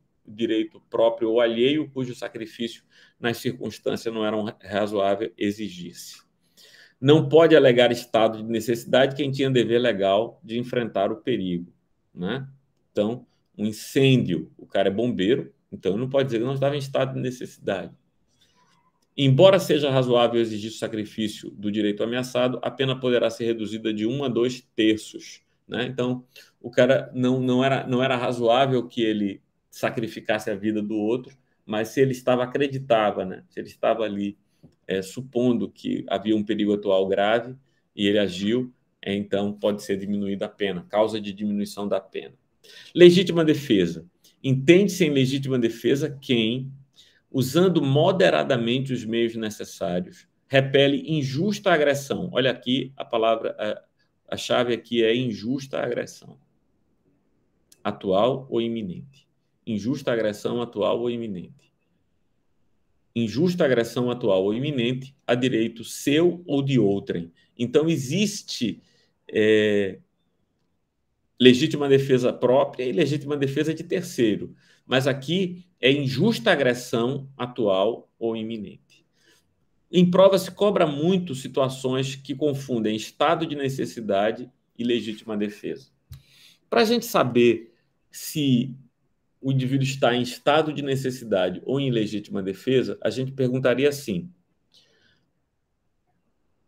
Speaker 1: próprio ou alheio, cujo sacrifício nas circunstâncias não era razoável exigir-se. Não pode alegar estado de necessidade quem tinha dever legal de enfrentar o perigo, né? Então, um incêndio, o cara é bombeiro, então não pode dizer que não estava em estado de necessidade. Embora seja razoável exigir o sacrifício do direito ameaçado, a pena poderá ser reduzida de 1 a 2 terços, né? Então, o cara não era razoável que ele sacrificasse a vida do outro, mas se ele acreditava, né? Se ele estava ali supondo que havia um perigo atual grave e ele agiu, então pode ser diminuída a pena, causa de diminuição da pena. Legítima defesa. Entende-se em legítima defesa quem, usando moderadamente os meios necessários, repele injusta agressão. Olha aqui a palavra, a chave aqui é injusta agressão. Atual ou iminente. Injusta agressão atual ou iminente. Injusta agressão atual ou iminente a direito seu ou de outrem. Então, existe legítima defesa própria e legítima defesa de terceiro. Mas aqui é injusta agressão atual ou iminente. Em prova se cobra muito situações que confundem estado de necessidade e legítima defesa. Para a gente saber se o indivíduo está em estado de necessidade ou em legítima defesa, a gente perguntaria assim: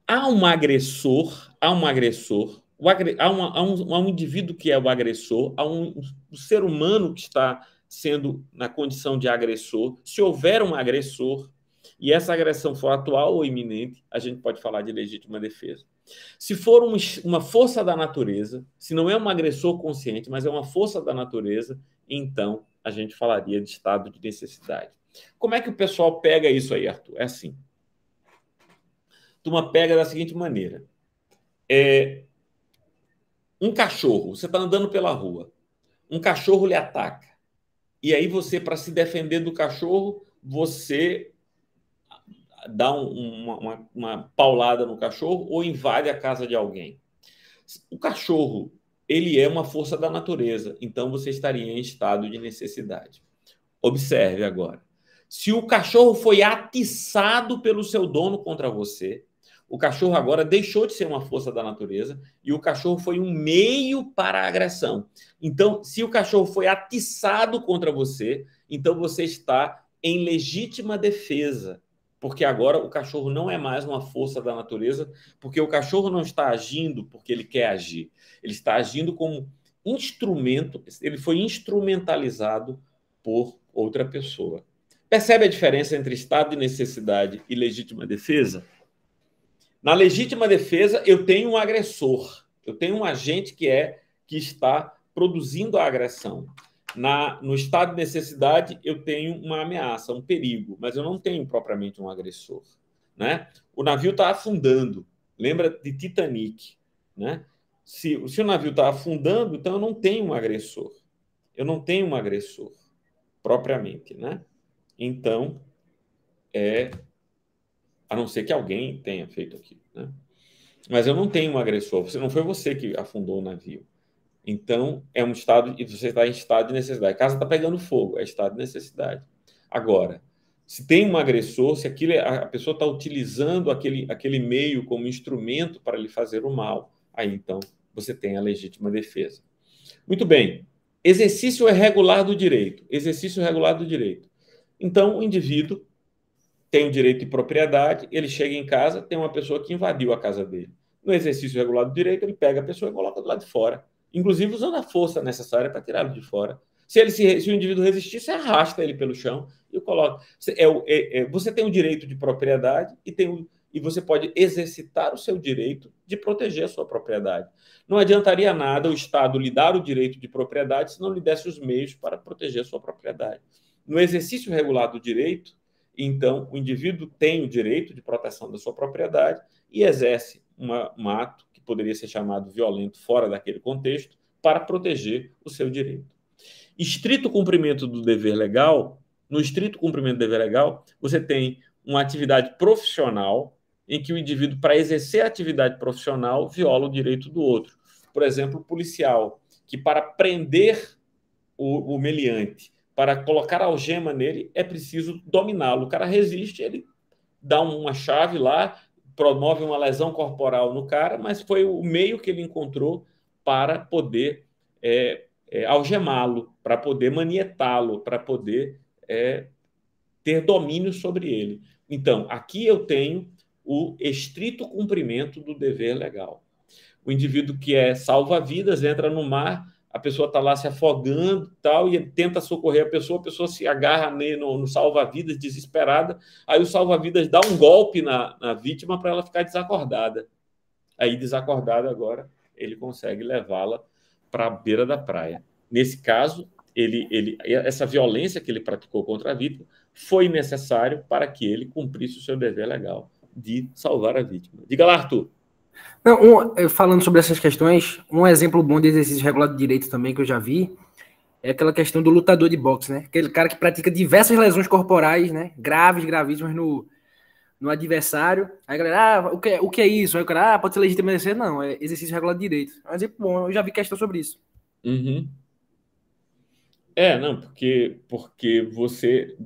Speaker 1: há um agressor, há um indivíduo que é o agressor, há um ser humano que está sendo na condição de agressor. Se houver um agressor e essa agressão for atual ou iminente, a gente pode falar de legítima defesa. Se for uma força da natureza, se não é um agressor consciente, mas é uma força da natureza, então a gente falaria de estado de necessidade. Como é que o pessoal pega isso aí, Arthur? É assim. A turma pega da seguinte maneira. Um cachorro, você está andando pela rua, um cachorro lhe ataca. E aí você, para se defender do cachorro, você dá uma paulada no cachorro ou invade a casa de alguém. O cachorro, ele é uma força da natureza, então você estaria em estado de necessidade. Observe agora. Se o cachorro foi atiçado pelo seu dono contra você, o cachorro agora deixou de ser uma força da natureza e o cachorro foi um meio para a agressão. Então, se o cachorro foi atiçado contra você, então você está em legítima defesa, porque agora o cachorro não é mais uma força da natureza, porque o cachorro não está agindo porque ele quer agir. Ele está agindo como instrumento, ele foi instrumentalizado por outra pessoa. Percebe a diferença entre estado de necessidade e legítima defesa? Na legítima defesa, eu tenho um agressor, eu tenho um agente que está produzindo a agressão. No estado de necessidade, eu tenho uma ameaça, um perigo, mas eu não tenho propriamente um agressor, né? O navio está afundando. Lembra de Titanic? né? Se o navio está afundando, então eu não tenho um agressor. Eu não tenho um agressor, propriamente, né? Então, a não ser que alguém tenha feito aquilo, né? Mas eu não tenho um agressor. Não foi você que afundou o navio. Então, é um estado, e você está em estado de necessidade. A casa está pegando fogo, é estado de necessidade. Agora, se tem um agressor, se a pessoa está utilizando aquele meio como instrumento para lhe fazer o mal, aí então você tem a legítima defesa. Muito bem. Exercício irregular do direito. Exercício irregular do direito. Então, o indivíduo tem o direito de propriedade, ele chega em casa, tem uma pessoa que invadiu a casa dele. No exercício irregular do direito, ele pega a pessoa e coloca do lado de fora, inclusive usando a força necessária para tirá-lo de fora. Se o indivíduo resistir, você arrasta ele pelo chão e o coloca. Você tem o direito de propriedade e você pode exercitar o seu direito de proteger a sua propriedade. Não adiantaria nada o Estado lhe dar o direito de propriedade se não lhe desse os meios para proteger a sua propriedade. No exercício regular do direito, então, o indivíduo tem o direito de proteção da sua propriedade e exerce um ato que poderia ser chamado violento fora daquele contexto para proteger o seu direito. Estrito cumprimento do dever legal, no estrito cumprimento do dever legal, você tem uma atividade profissional em que o indivíduo, para exercer a atividade profissional, viola o direito do outro. Por exemplo, o policial, que para prender o meliante, para colocar a algema nele, é preciso dominá-lo. O cara resiste, ele dá uma chave lá, promove uma lesão corporal no cara, mas foi o meio que ele encontrou para poder algemá-lo, para poder manietá-lo, para poder ter domínio sobre ele. Então, aqui eu tenho o estrito cumprimento do dever legal. O indivíduo que é salva-vidas entra no mar, a pessoa está lá se afogando tal, e tenta socorrer a pessoa se agarra no salva-vidas desesperada, aí o salva-vidas dá um golpe na vítima para ela ficar desacordada. Aí, desacordada agora, ele consegue levá-la para a beira da praia. Nesse caso, essa violência que ele praticou contra a vítima foi necessário para que ele cumprisse o seu dever legal de salvar a vítima. Diga lá, Arthur.
Speaker 3: Não, falando sobre essas questões, um exemplo bom de exercício regular de direito também que eu já vi é aquela questão do lutador de boxe, né? Aquele cara que pratica diversas lesões corporais, né? Gravíssimas no adversário. Aí a galera, o que é isso? Aí o cara, pode ser legítima defesa? Não, é exercício regular de direito. É um exemplo bom, eu já vi questão sobre isso.
Speaker 1: Uhum. Não, porque você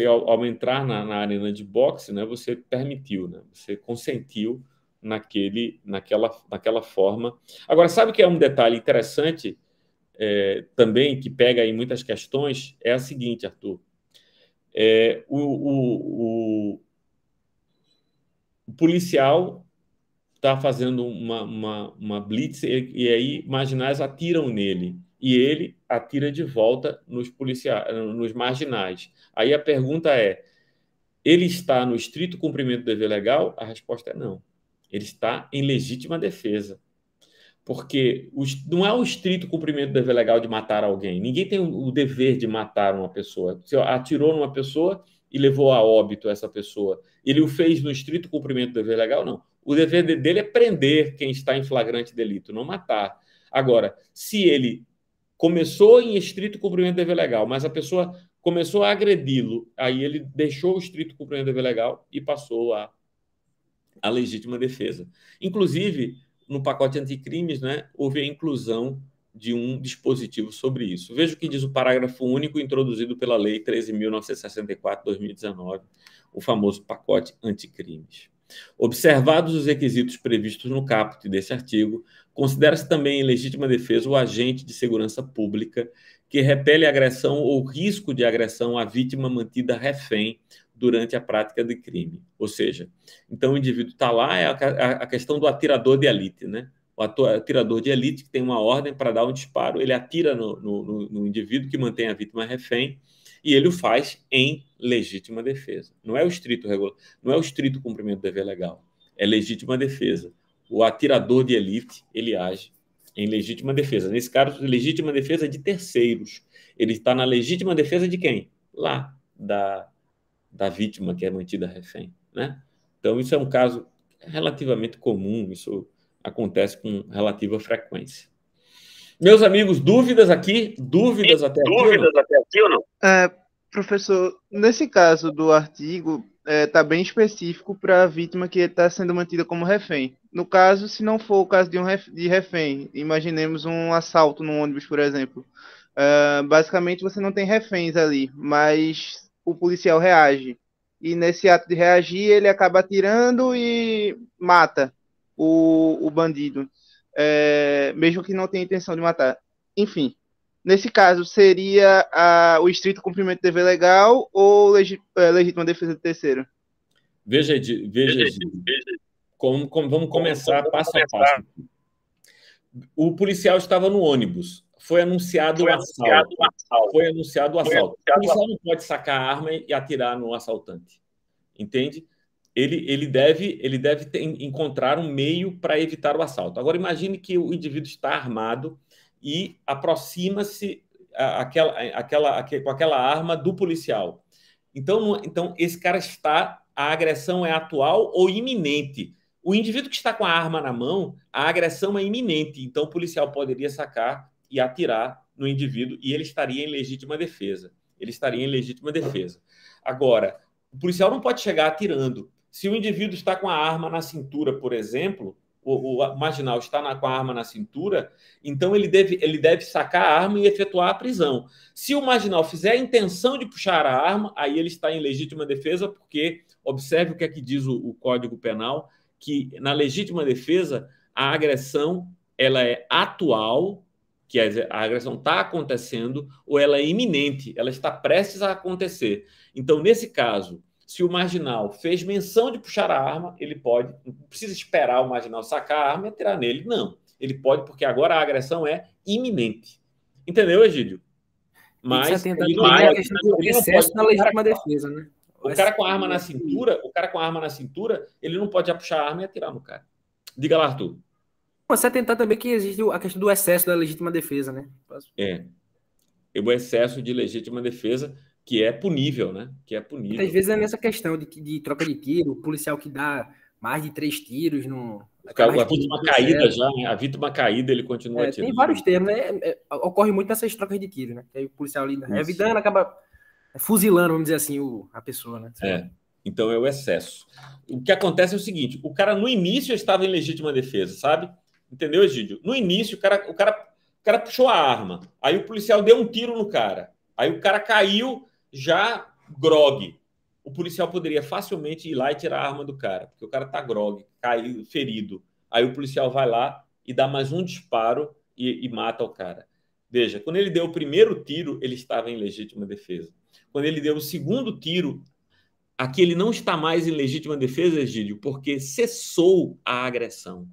Speaker 1: ao entrar na arena de boxe, né, você permitiu, né, você consentiu naquela forma. Agora, sabe que é um detalhe interessante também, que pega aí muitas questões, é a seguinte, Arthur. O policial está fazendo uma blitz e aí marginais atiram nele. E ele atira de volta nos marginais. Aí a pergunta é, ele está no estrito cumprimento do dever legal? A resposta é não. Ele está em legítima defesa. Porque não é o estrito cumprimento do dever legal de matar alguém. Ninguém tem o dever de matar uma pessoa. Você atirou numa pessoa e levou a óbito essa pessoa. Ele o fez no estrito cumprimento do dever legal? Não. O dever dele é prender quem está em flagrante delito, não matar. Agora, se ele começou em estrito cumprimento do dever legal, mas a pessoa começou a agredi-lo, aí ele deixou o estrito cumprimento do dever legal e passou a legítima defesa. Inclusive, no pacote anticrimes, né, houve a inclusão de um dispositivo sobre isso. Veja o que diz o parágrafo único introduzido pela Lei 13.964/2019, o famoso pacote anticrimes. Observados os requisitos previstos no caput desse artigo, considera-se também em legítima defesa o agente de segurança pública que repele agressão ou risco de agressão à vítima mantida refém durante a prática de crime. Ou seja, então o indivíduo está lá, é a questão do atirador de elite, né? O atirador de elite que tem uma ordem para dar um disparo, ele atira no indivíduo que mantém a vítima refém e ele o faz em legítima defesa. Não é o estrito regular, não é o estrito cumprimento do dever legal, é legítima defesa. O atirador de elite, ele age em legítima defesa. Nesse caso, legítima defesa de terceiros. Ele está na legítima defesa de quem? Lá, da vítima que é mantida refém, né? Então, isso é um caso relativamente comum, isso acontece com relativa frequência. Meus amigos, dúvidas aqui? Dúvidas até aqui ou não?
Speaker 4: Professor, nesse caso do artigo, está bem específico para a vítima que está sendo mantida como refém. No caso, se não for o caso de refém, imaginemos um assalto no ônibus, por exemplo. Basicamente, você não tem reféns ali, mas o policial reage. E nesse ato de reagir, ele acaba atirando e mata o bandido, mesmo que não tenha intenção de matar. Enfim. Nesse caso, seria o estrito cumprimento do dever legal ou legítima defesa do terceiro?
Speaker 1: Veja. Vamos começar passo a passo. O policial estava no ônibus. Foi anunciado o assalto. O policial não pode sacar a arma e atirar no assaltante. Entende? Ele deve encontrar um meio para evitar o assalto. Agora, imagine que o indivíduo está armado e aproxima-se com aquela arma do policial. Então, esse cara a agressão é atual ou iminente. O indivíduo que está com a arma na mão, a agressão é iminente. Então, o policial poderia sacar e atirar no indivíduo e ele estaria em legítima defesa. Agora, o policial não pode chegar atirando. Se o indivíduo está com a arma na cintura, por exemplo, o marginal está com a arma na cintura, então ele deve sacar a arma e efetuar a prisão. Se o marginal fizer a intenção de puxar a arma, aí ele está em legítima defesa, porque observe o que é que diz o Código Penal, que na legítima defesa a agressão ela é atual, quer dizer, a agressão está acontecendo, ou ela é iminente, ela está prestes a acontecer. Então, nesse caso, se o marginal fez menção de puxar a arma, ele pode, não precisa esperar o marginal sacar a arma e atirar nele. Não, ele pode, porque agora a agressão é iminente. Entendeu, Egídio?
Speaker 3: Mas ele não pode, a questão do excesso na legítima defesa, né?
Speaker 1: O cara com a arma na cintura, ele não pode já puxar a arma e atirar no cara. Diga lá, Arthur.
Speaker 3: Você tentar também que existe a questão do excesso da legítima defesa, né?
Speaker 1: O excesso de legítima defesa, que é punível, né?
Speaker 3: Muitas vezes é nessa questão de troca de tiro, o policial que dá mais de 3 tiros no...
Speaker 1: A vítima caída já, né? A vítima caída, ele continua atirando.
Speaker 3: Tem vários termos, né? Ocorre muito nessas trocas de tiro, né? Aí o policial ali evitando, acaba fuzilando, vamos dizer assim, a pessoa, né?
Speaker 1: Então é o excesso. O que acontece é o seguinte, o cara no início estava em legítima defesa, sabe? Entendeu, Egídio? No início, o cara puxou a arma, aí o policial deu um tiro no cara, aí o cara caiu já grogue. O policial poderia facilmente ir lá e tirar a arma do cara, porque o cara tá grogue, caiu, ferido. Aí o policial vai lá e dá mais um disparo e mata o cara. Veja, quando ele deu o primeiro tiro, ele estava em legítima defesa. Quando ele deu o segundo tiro, aqui ele não está mais em legítima defesa, Egídio, porque cessou a agressão.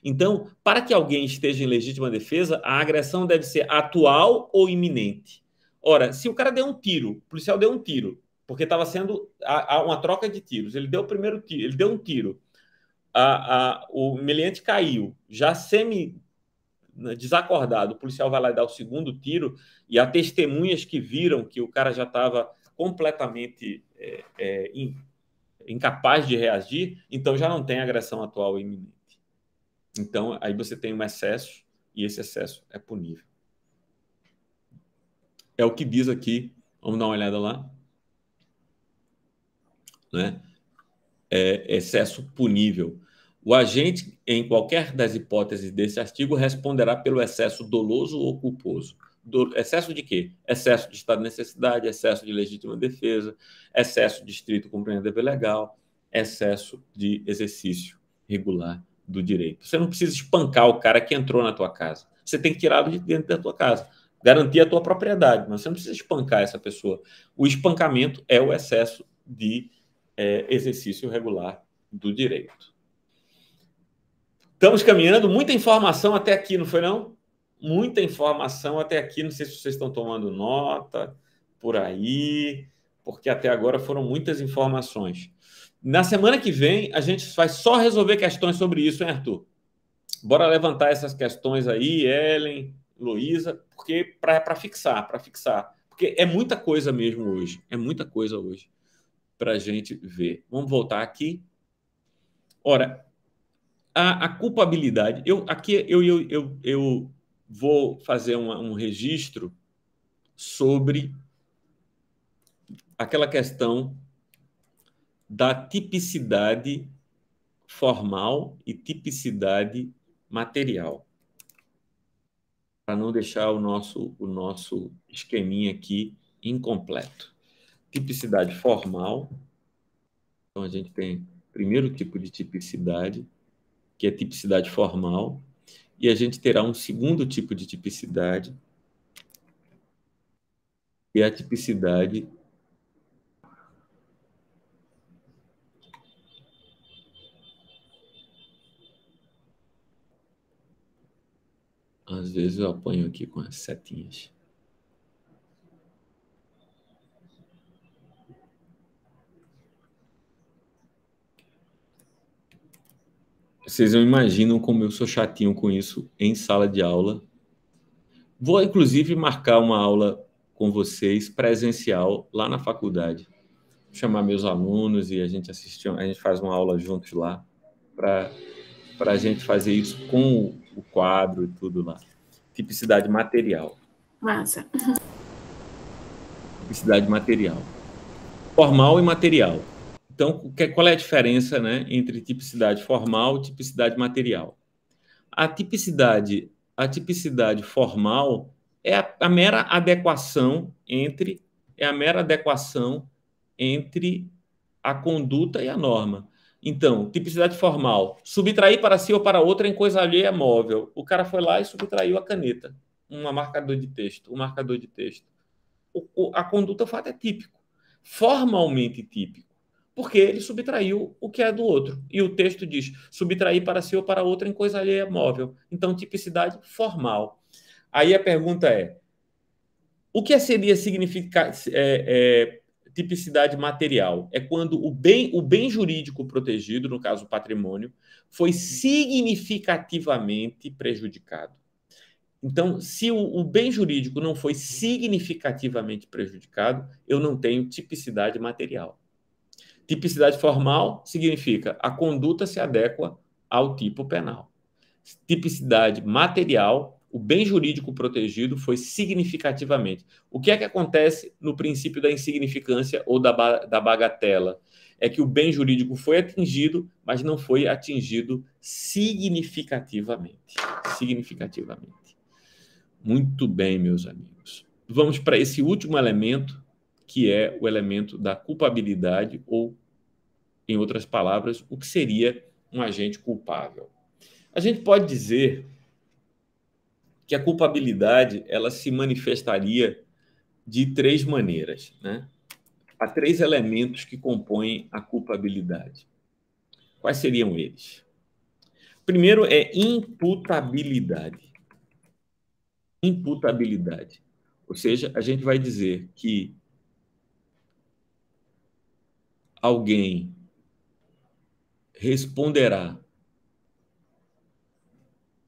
Speaker 1: Então, para que alguém esteja em legítima defesa, a agressão deve ser atual ou iminente. Ora, se o cara deu um tiro, o policial deu um tiro, porque estava sendo uma troca de tiros, ele deu o primeiro tiro, ele deu um tiro, o meliante caiu, já desacordado, o policial vai lá e dá o segundo tiro, e há testemunhas que viram que o cara já estava completamente incapaz de reagir, então já não tem agressão atual e iminente. Então, aí você tem um excesso, e esse excesso é punível. É o que diz aqui, vamos dar uma olhada lá, né? Excesso punível. O agente, em qualquer das hipóteses desse artigo, responderá pelo excesso doloso ou culposo. Excesso de quê? Excesso de estado de necessidade, excesso de legítima defesa, excesso de estrito cumprimento do dever legal, excesso de exercício regular do direito. Você não precisa espancar o cara que entrou na tua casa. Você tem que tirá-lo de dentro da tua casa. Garantir a tua propriedade, mas você não precisa espancar essa pessoa. O espancamento é o excesso de exercício regular do direito. Estamos caminhando, muita informação até aqui, não foi não? Muita informação até aqui, não sei se vocês estão tomando nota por aí, porque até agora foram muitas informações. Na semana que vem, a gente vai só resolver questões sobre isso, hein, Arthur? Bora levantar essas questões aí, Ellen, Luísa, porque para fixar, porque é muita coisa mesmo hoje, para a gente ver. Vamos voltar aqui. Ora, a culpabilidade... Aqui eu vou fazer um registro sobre aquela questão da tipicidade formal e tipicidade material, para não deixar o nosso esqueminha aqui incompleto. Tipicidade formal. Então, a gente tem o primeiro tipo de tipicidade, que é tipicidade formal, e a gente terá um segundo tipo de tipicidade, que é a tipicidade às vezes eu apanho aqui com as setinhas. Vocês não imaginam como eu sou chatinho com isso em sala de aula. Vou, inclusive, marcar uma aula com vocês presencial lá na faculdade. Vou chamar meus alunos e a gente faz uma aula juntos lá para a gente fazer isso com o quadro e tudo lá. Tipicidade material.
Speaker 5: Massa.
Speaker 1: Tipicidade material. Formal e material. Então, qual é a diferença, né, entre tipicidade formal e tipicidade material? A tipicidade formal é a mera adequação entre a conduta e a norma. Então, tipicidade formal, subtrair para si ou para outra em coisa alheia é móvel. O cara foi lá e subtraiu a caneta, um marcador de texto. A conduta, o fato é típico, formalmente típico, porque ele subtraiu o que é do outro. E o texto diz, subtrair para si ou para outra em coisa alheia é móvel. Então, tipicidade formal. Aí a pergunta é, o que seria tipicidade material? É quando o bem jurídico protegido, no caso o patrimônio, foi significativamente prejudicado. Então, se o bem jurídico não foi significativamente prejudicado, eu não tenho tipicidade material. Tipicidade formal significa a conduta se adequa ao tipo penal. Tipicidade material, o bem jurídico protegido foi significativamente. O que é que acontece no princípio da insignificância ou da bagatela? É que o bem jurídico foi atingido, mas não foi atingido significativamente. Muito bem, meus amigos. Vamos para esse último elemento, que é o elemento da culpabilidade, ou, em outras palavras, o que seria um agente culpável. A gente pode dizer que a culpabilidade ela se manifestaria de três maneiras, né? Há três elementos que compõem a culpabilidade. Quais seriam eles? Primeiro é imputabilidade. Imputabilidade. Ou seja, a gente vai dizer que alguém responderá,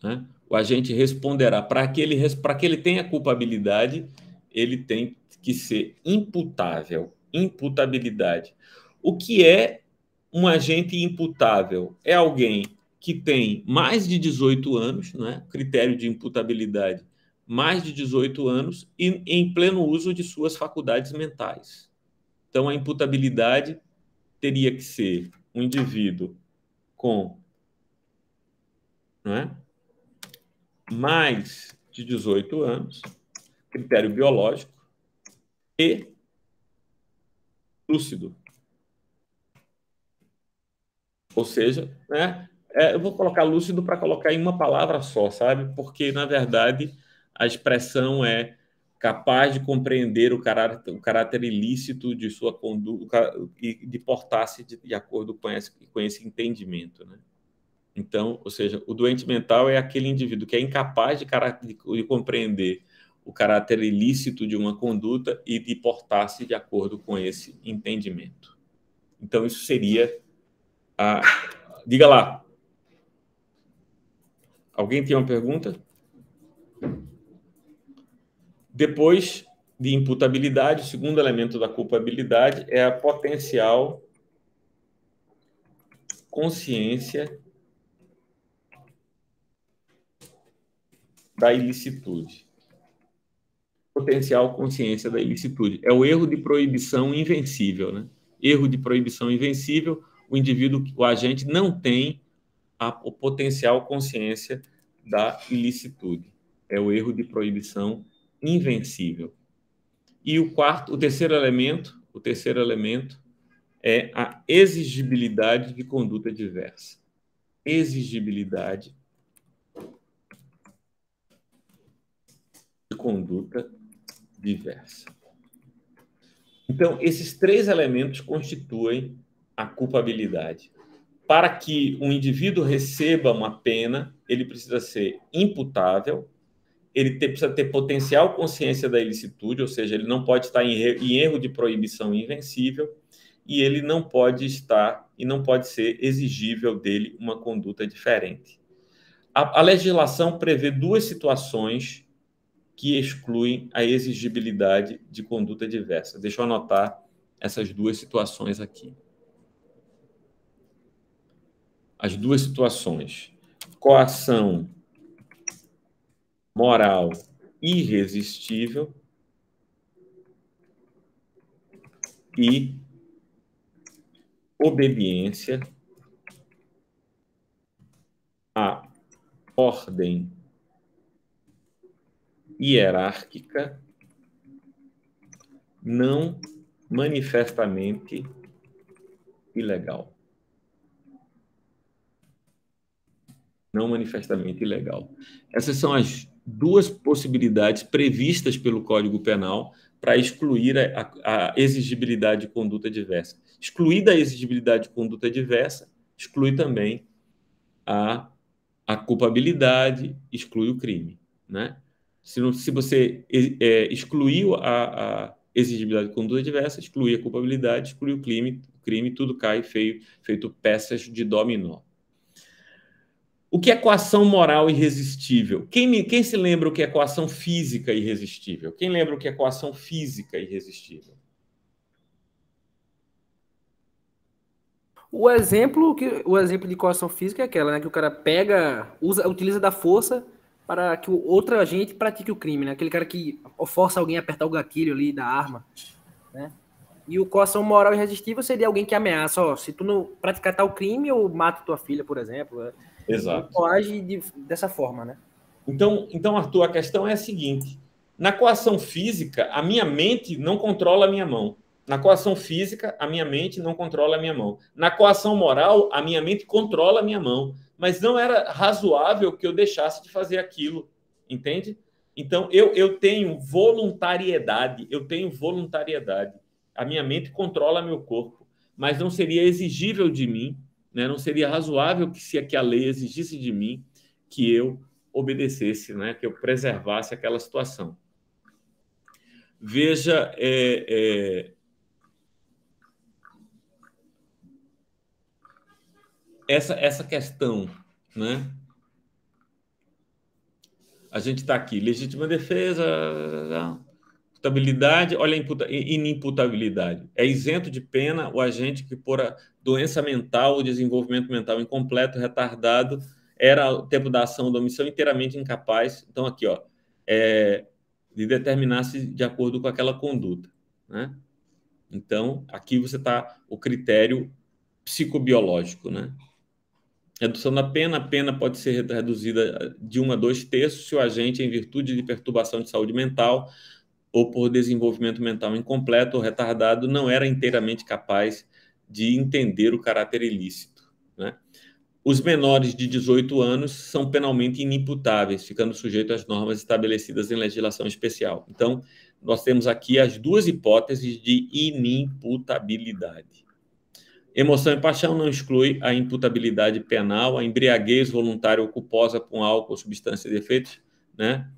Speaker 1: né? O agente responderá. Para que ele tenha culpabilidade, ele tem que ser imputável. Imputabilidade. O que é um agente imputável? É alguém que tem mais de 18 anos, né? Critério de imputabilidade, mais de 18 anos e em pleno uso de suas faculdades mentais. Então, a imputabilidade teria que ser um indivíduo com, né, mais de 18 anos, critério biológico, e lúcido. Ou seja, né, eu vou colocar lúcido para colocar em uma palavra só, sabe? Porque, na verdade, a expressão é capaz de compreender o caráter ilícito de sua conduta e de portar-se de acordo com esse entendimento, né? Então, ou seja, o doente mental é aquele indivíduo que é incapaz de compreender o caráter ilícito de uma conduta e de portar-se de acordo com esse entendimento. Então, isso seria a... Diga lá. Alguém tem uma pergunta? Depois de imputabilidade, o segundo elemento da culpabilidade é a potencial consciência da ilicitude. Potencial consciência da ilicitude. É o erro de proibição invencível, né? Erro de proibição invencível, o indivíduo, o agente, não tem o potencial consciência da ilicitude. É o erro de proibição invencível. E o terceiro elemento é a exigibilidade de conduta diversa. Exigibilidade de conduta diversa. Então, esses três elementos constituem a culpabilidade. Para que um indivíduo receba uma pena, ele precisa ser imputável, ele precisa ter potencial consciência da ilicitude, ou seja, ele não pode estar em erro de proibição invencível, e ele não pode estar e não pode ser exigível dele uma conduta diferente. A legislação prevê duas situações que excluem a exigibilidade de conduta diversa. Deixa eu anotar essas duas situações aqui. As duas situações: coação moral irresistível e obediência à ordem hierárquica não manifestamente ilegal. Não manifestamente ilegal. Essas são as duas possibilidades previstas pelo Código Penal para excluir a exigibilidade de conduta diversa. Excluída a exigibilidade de conduta diversa, exclui também a culpabilidade, exclui o crime, né? Se você excluiu a exigibilidade de conduta diversa, exclui a culpabilidade, exclui o crime, tudo cai feito peças de dominó. O que é coação moral irresistível? Quem se lembra o que é coação física irresistível? Quem lembra o que é coação física irresistível?
Speaker 3: O exemplo de coação física é aquela, né, que o cara utiliza da força para que o outro agente pratique o crime, né? Aquele cara que força alguém a apertar o gatilho ali da arma, né? E o coação moral irresistível seria alguém que ameaça, se tu não praticar tal crime, eu mato tua filha, por exemplo. Né?
Speaker 1: Exato.
Speaker 3: Então, age dessa forma, né?
Speaker 1: Então, Arthur, a questão é a seguinte: na coação física, a minha mente não controla a minha mão. Na coação física, a minha mente não controla a minha mão. Na coação moral, a minha mente controla a minha mão. Mas não era razoável que eu deixasse de fazer aquilo, entende? Então, eu tenho voluntariedade, A minha mente controla meu corpo, mas não seria exigível de mim, né? Não seria razoável que a lei exigisse de mim que eu obedecesse, né? Que eu preservasse aquela situação. Veja, essa questão, né? A gente está aqui, legítima defesa, imputabilidade, olha a inimputabilidade. É isento de pena o agente que, por a doença mental ou desenvolvimento mental incompleto, retardado, era, ao tempo da ação da omissão, inteiramente incapaz, então aqui, de determinar-se de acordo com aquela conduta, né? Então, aqui você está o critério psicobiológico, né? Redução da pena, a pena pode ser reduzida de 1 a 2 terços se o agente, em virtude de perturbação de saúde mental ou por desenvolvimento mental incompleto ou retardado, não era inteiramente capaz de entender o caráter ilícito, né? Os menores de 18 anos são penalmente inimputáveis, ficando sujeitos às normas estabelecidas em legislação especial. Então, nós temos aqui as duas hipóteses de inimputabilidade. Emoção e paixão não exclui a imputabilidade penal, a embriaguez voluntária ou culposa com álcool ou substância de efeitos, né?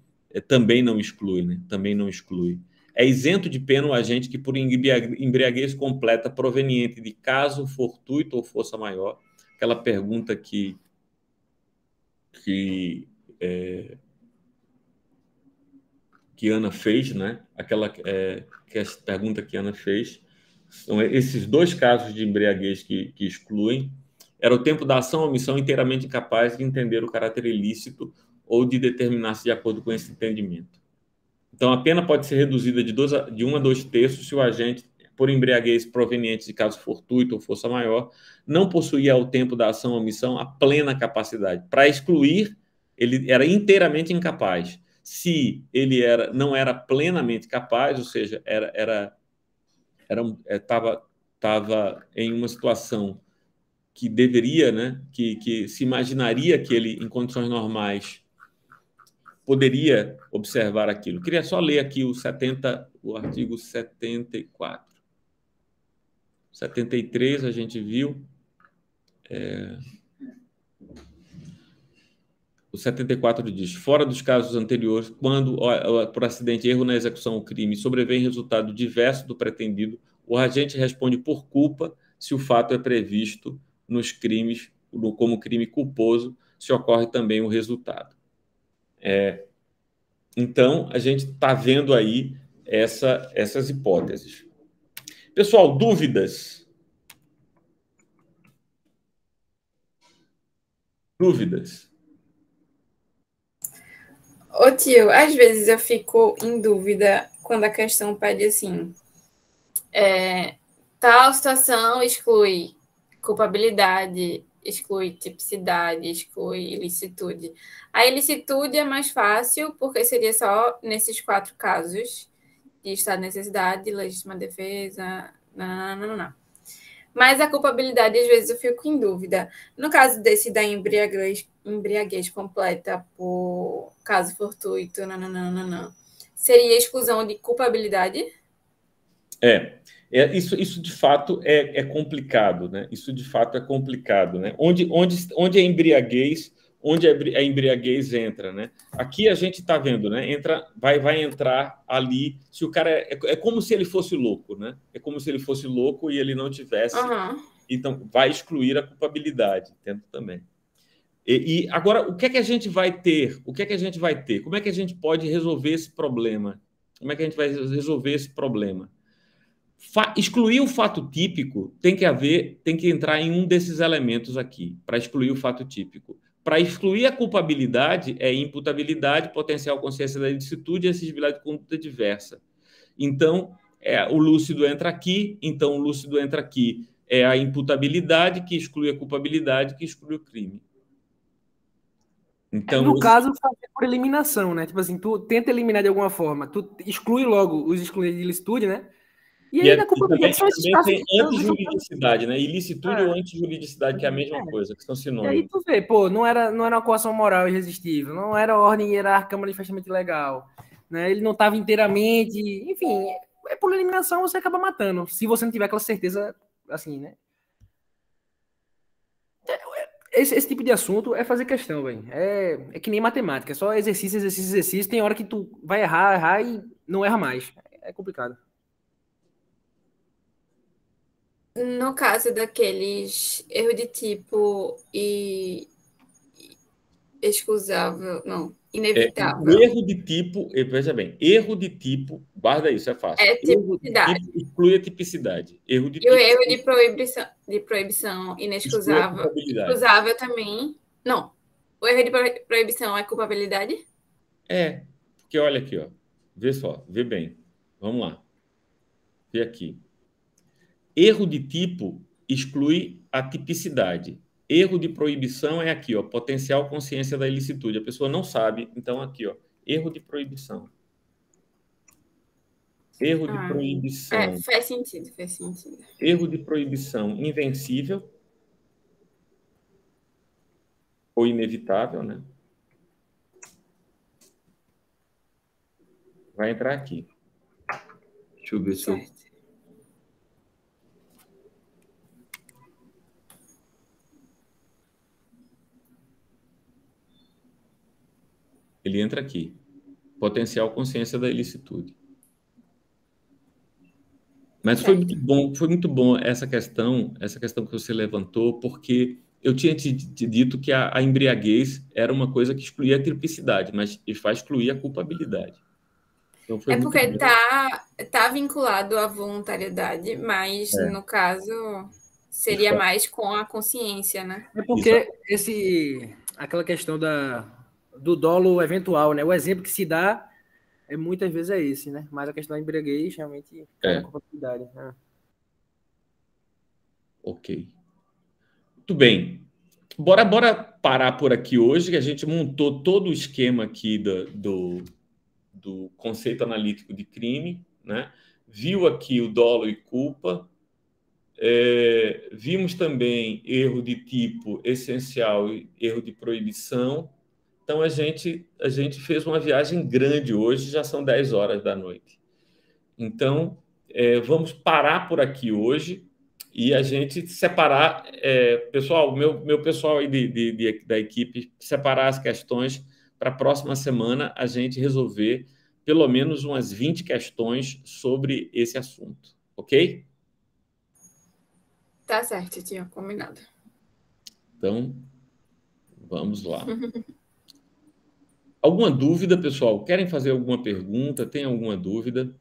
Speaker 1: Também não exclui, né? Também não exclui. É isento de pena o agente que, por embriaguez completa proveniente de caso fortuito ou força maior, aquela pergunta que Ana fez, né? Pergunta que Ana fez. São esses dois casos de embriaguez que excluem. Era o tempo da ação ou omissão inteiramente incapaz de entender o caráter ilícito ou de determinar-se de acordo com esse entendimento. Então, a pena pode ser reduzida de 1 a 2 terços se o agente, por embriaguez proveniente de caso fortuito ou força maior, não possuía ao tempo da ação ou omissão a plena capacidade. Para excluir, ele era inteiramente incapaz. Se ele não era plenamente capaz, ou seja, estava em uma situação que deveria, né, que se imaginaria que ele, em condições normais, poderia observar aquilo. Queria só ler aqui o artigo 74. 73 a gente viu. O 74 diz: fora dos casos anteriores, quando, por acidente, erro na execução ou crime, sobrevém resultado diverso do pretendido, o agente responde por culpa se o fato é previsto nos crimes, como crime culposo, se ocorre também o resultado. Então, a gente está vendo aí essas hipóteses. Pessoal, dúvidas? Dúvidas?
Speaker 5: Ô tio, às vezes eu fico em dúvida quando a questão pede assim, tal situação exclui culpabilidade, exclui tipicidade, exclui ilicitude. A ilicitude é mais fácil porque seria só nesses 4 casos de estado de necessidade, legítima defesa, não. Mas a culpabilidade, às vezes, eu fico em dúvida. No caso desse da embriaguez completa por caso fortuito, seria exclusão de culpabilidade?
Speaker 1: Isso de fato é complicado, né? Isso de fato é complicado, né? Onde a embriaguez entra, né? Aqui a gente está vendo, né? Vai entrar ali. Se o cara é como se ele fosse louco, né? É como se ele fosse louco e ele não tivesse. Então vai excluir a culpabilidade, entendo também. E agora, o que é que a gente vai ter? O que é que a gente vai ter? Como é que a gente pode resolver esse problema? Como é que a gente vai resolver esse problema? Excluir o fato típico tem que entrar em um desses elementos aqui, para excluir o fato típico. Para excluir a culpabilidade, é imputabilidade, potencial consciência da ilicitude e exigibilidade de conduta diversa. Então, o lúcido entra aqui, é a imputabilidade, que exclui a culpabilidade, que exclui o crime.
Speaker 3: Então, no caso, fazer por eliminação, né? Tipo assim, tu tenta eliminar de alguma forma, tu exclui logo os excluídos de ilicitude, né? E aí, na culpabilidade, só esses casos...
Speaker 1: Também tem antijuridicidade, né? Ilicitude ou antijuridicidade, que é a mesma coisa, que são sinônimos.
Speaker 3: E aí tu vê, pô, não era uma coação moral irresistível, não era ordem hierárquica manifestamente ilegal, né? Ele não estava inteiramente... Enfim, por eliminação você acaba matando, se você não tiver aquela certeza, assim, né? Esse tipo de assunto é fazer questão, velho. É que nem matemática, é só exercício. Tem hora que tu vai errar e não erra mais. É complicado.
Speaker 5: No caso daqueles erro de tipo e excusável, não, inevitável.
Speaker 1: O erro de tipo, veja bem, erro de tipo, guarda isso, é fácil.
Speaker 5: É tipicidade.
Speaker 1: Tipo exclui a tipicidade. Erro de
Speaker 5: e
Speaker 1: tipo,
Speaker 5: o erro de proibição inexcusável. Excusável também. Não. O erro de proibição é culpabilidade?
Speaker 1: Porque olha aqui, ó. Vê só, vê bem. Vamos lá. Vê aqui. Erro de tipo exclui a tipicidade. Erro de proibição é aqui, ó, potencial consciência da ilicitude. A pessoa não sabe, então aqui, ó, erro de proibição. Erro de proibição.
Speaker 5: Faz sentido.
Speaker 1: Erro de proibição invencível ou inevitável, né? Vai entrar aqui. Deixa eu ver se eu... Ele entra aqui. Potencial consciência da ilicitude. Mas foi muito bom essa questão que você levantou, porque eu tinha te dito que a embriaguez era uma coisa que excluía a tipicidade, mas vai excluir a culpabilidade. Então, foi
Speaker 5: porque está vinculado à voluntariedade, mas no caso seria mais com a consciência, né?
Speaker 3: É porque aquela questão do dolo eventual, né? O exemplo que se dá muitas vezes é esse, né? Mas a questão da embriaguez realmente cai na culpabilidade. Né?
Speaker 1: Ok. Muito bem. Bora parar por aqui hoje, que a gente montou todo o esquema aqui do conceito analítico de crime, né? Viu aqui o dolo e culpa, vimos também erro de tipo essencial e erro de proibição. Então, a gente fez uma viagem grande hoje, já são 10 horas da noite. Então, vamos parar por aqui hoje e a gente separar, pessoal, meu pessoal aí da equipe, separar as questões para a próxima semana a gente resolver pelo menos umas 20 questões sobre esse assunto, ok?
Speaker 5: Tá certo, tio, combinado.
Speaker 1: Então, vamos lá. Alguma dúvida, pessoal? Querem fazer alguma pergunta? Tem alguma dúvida?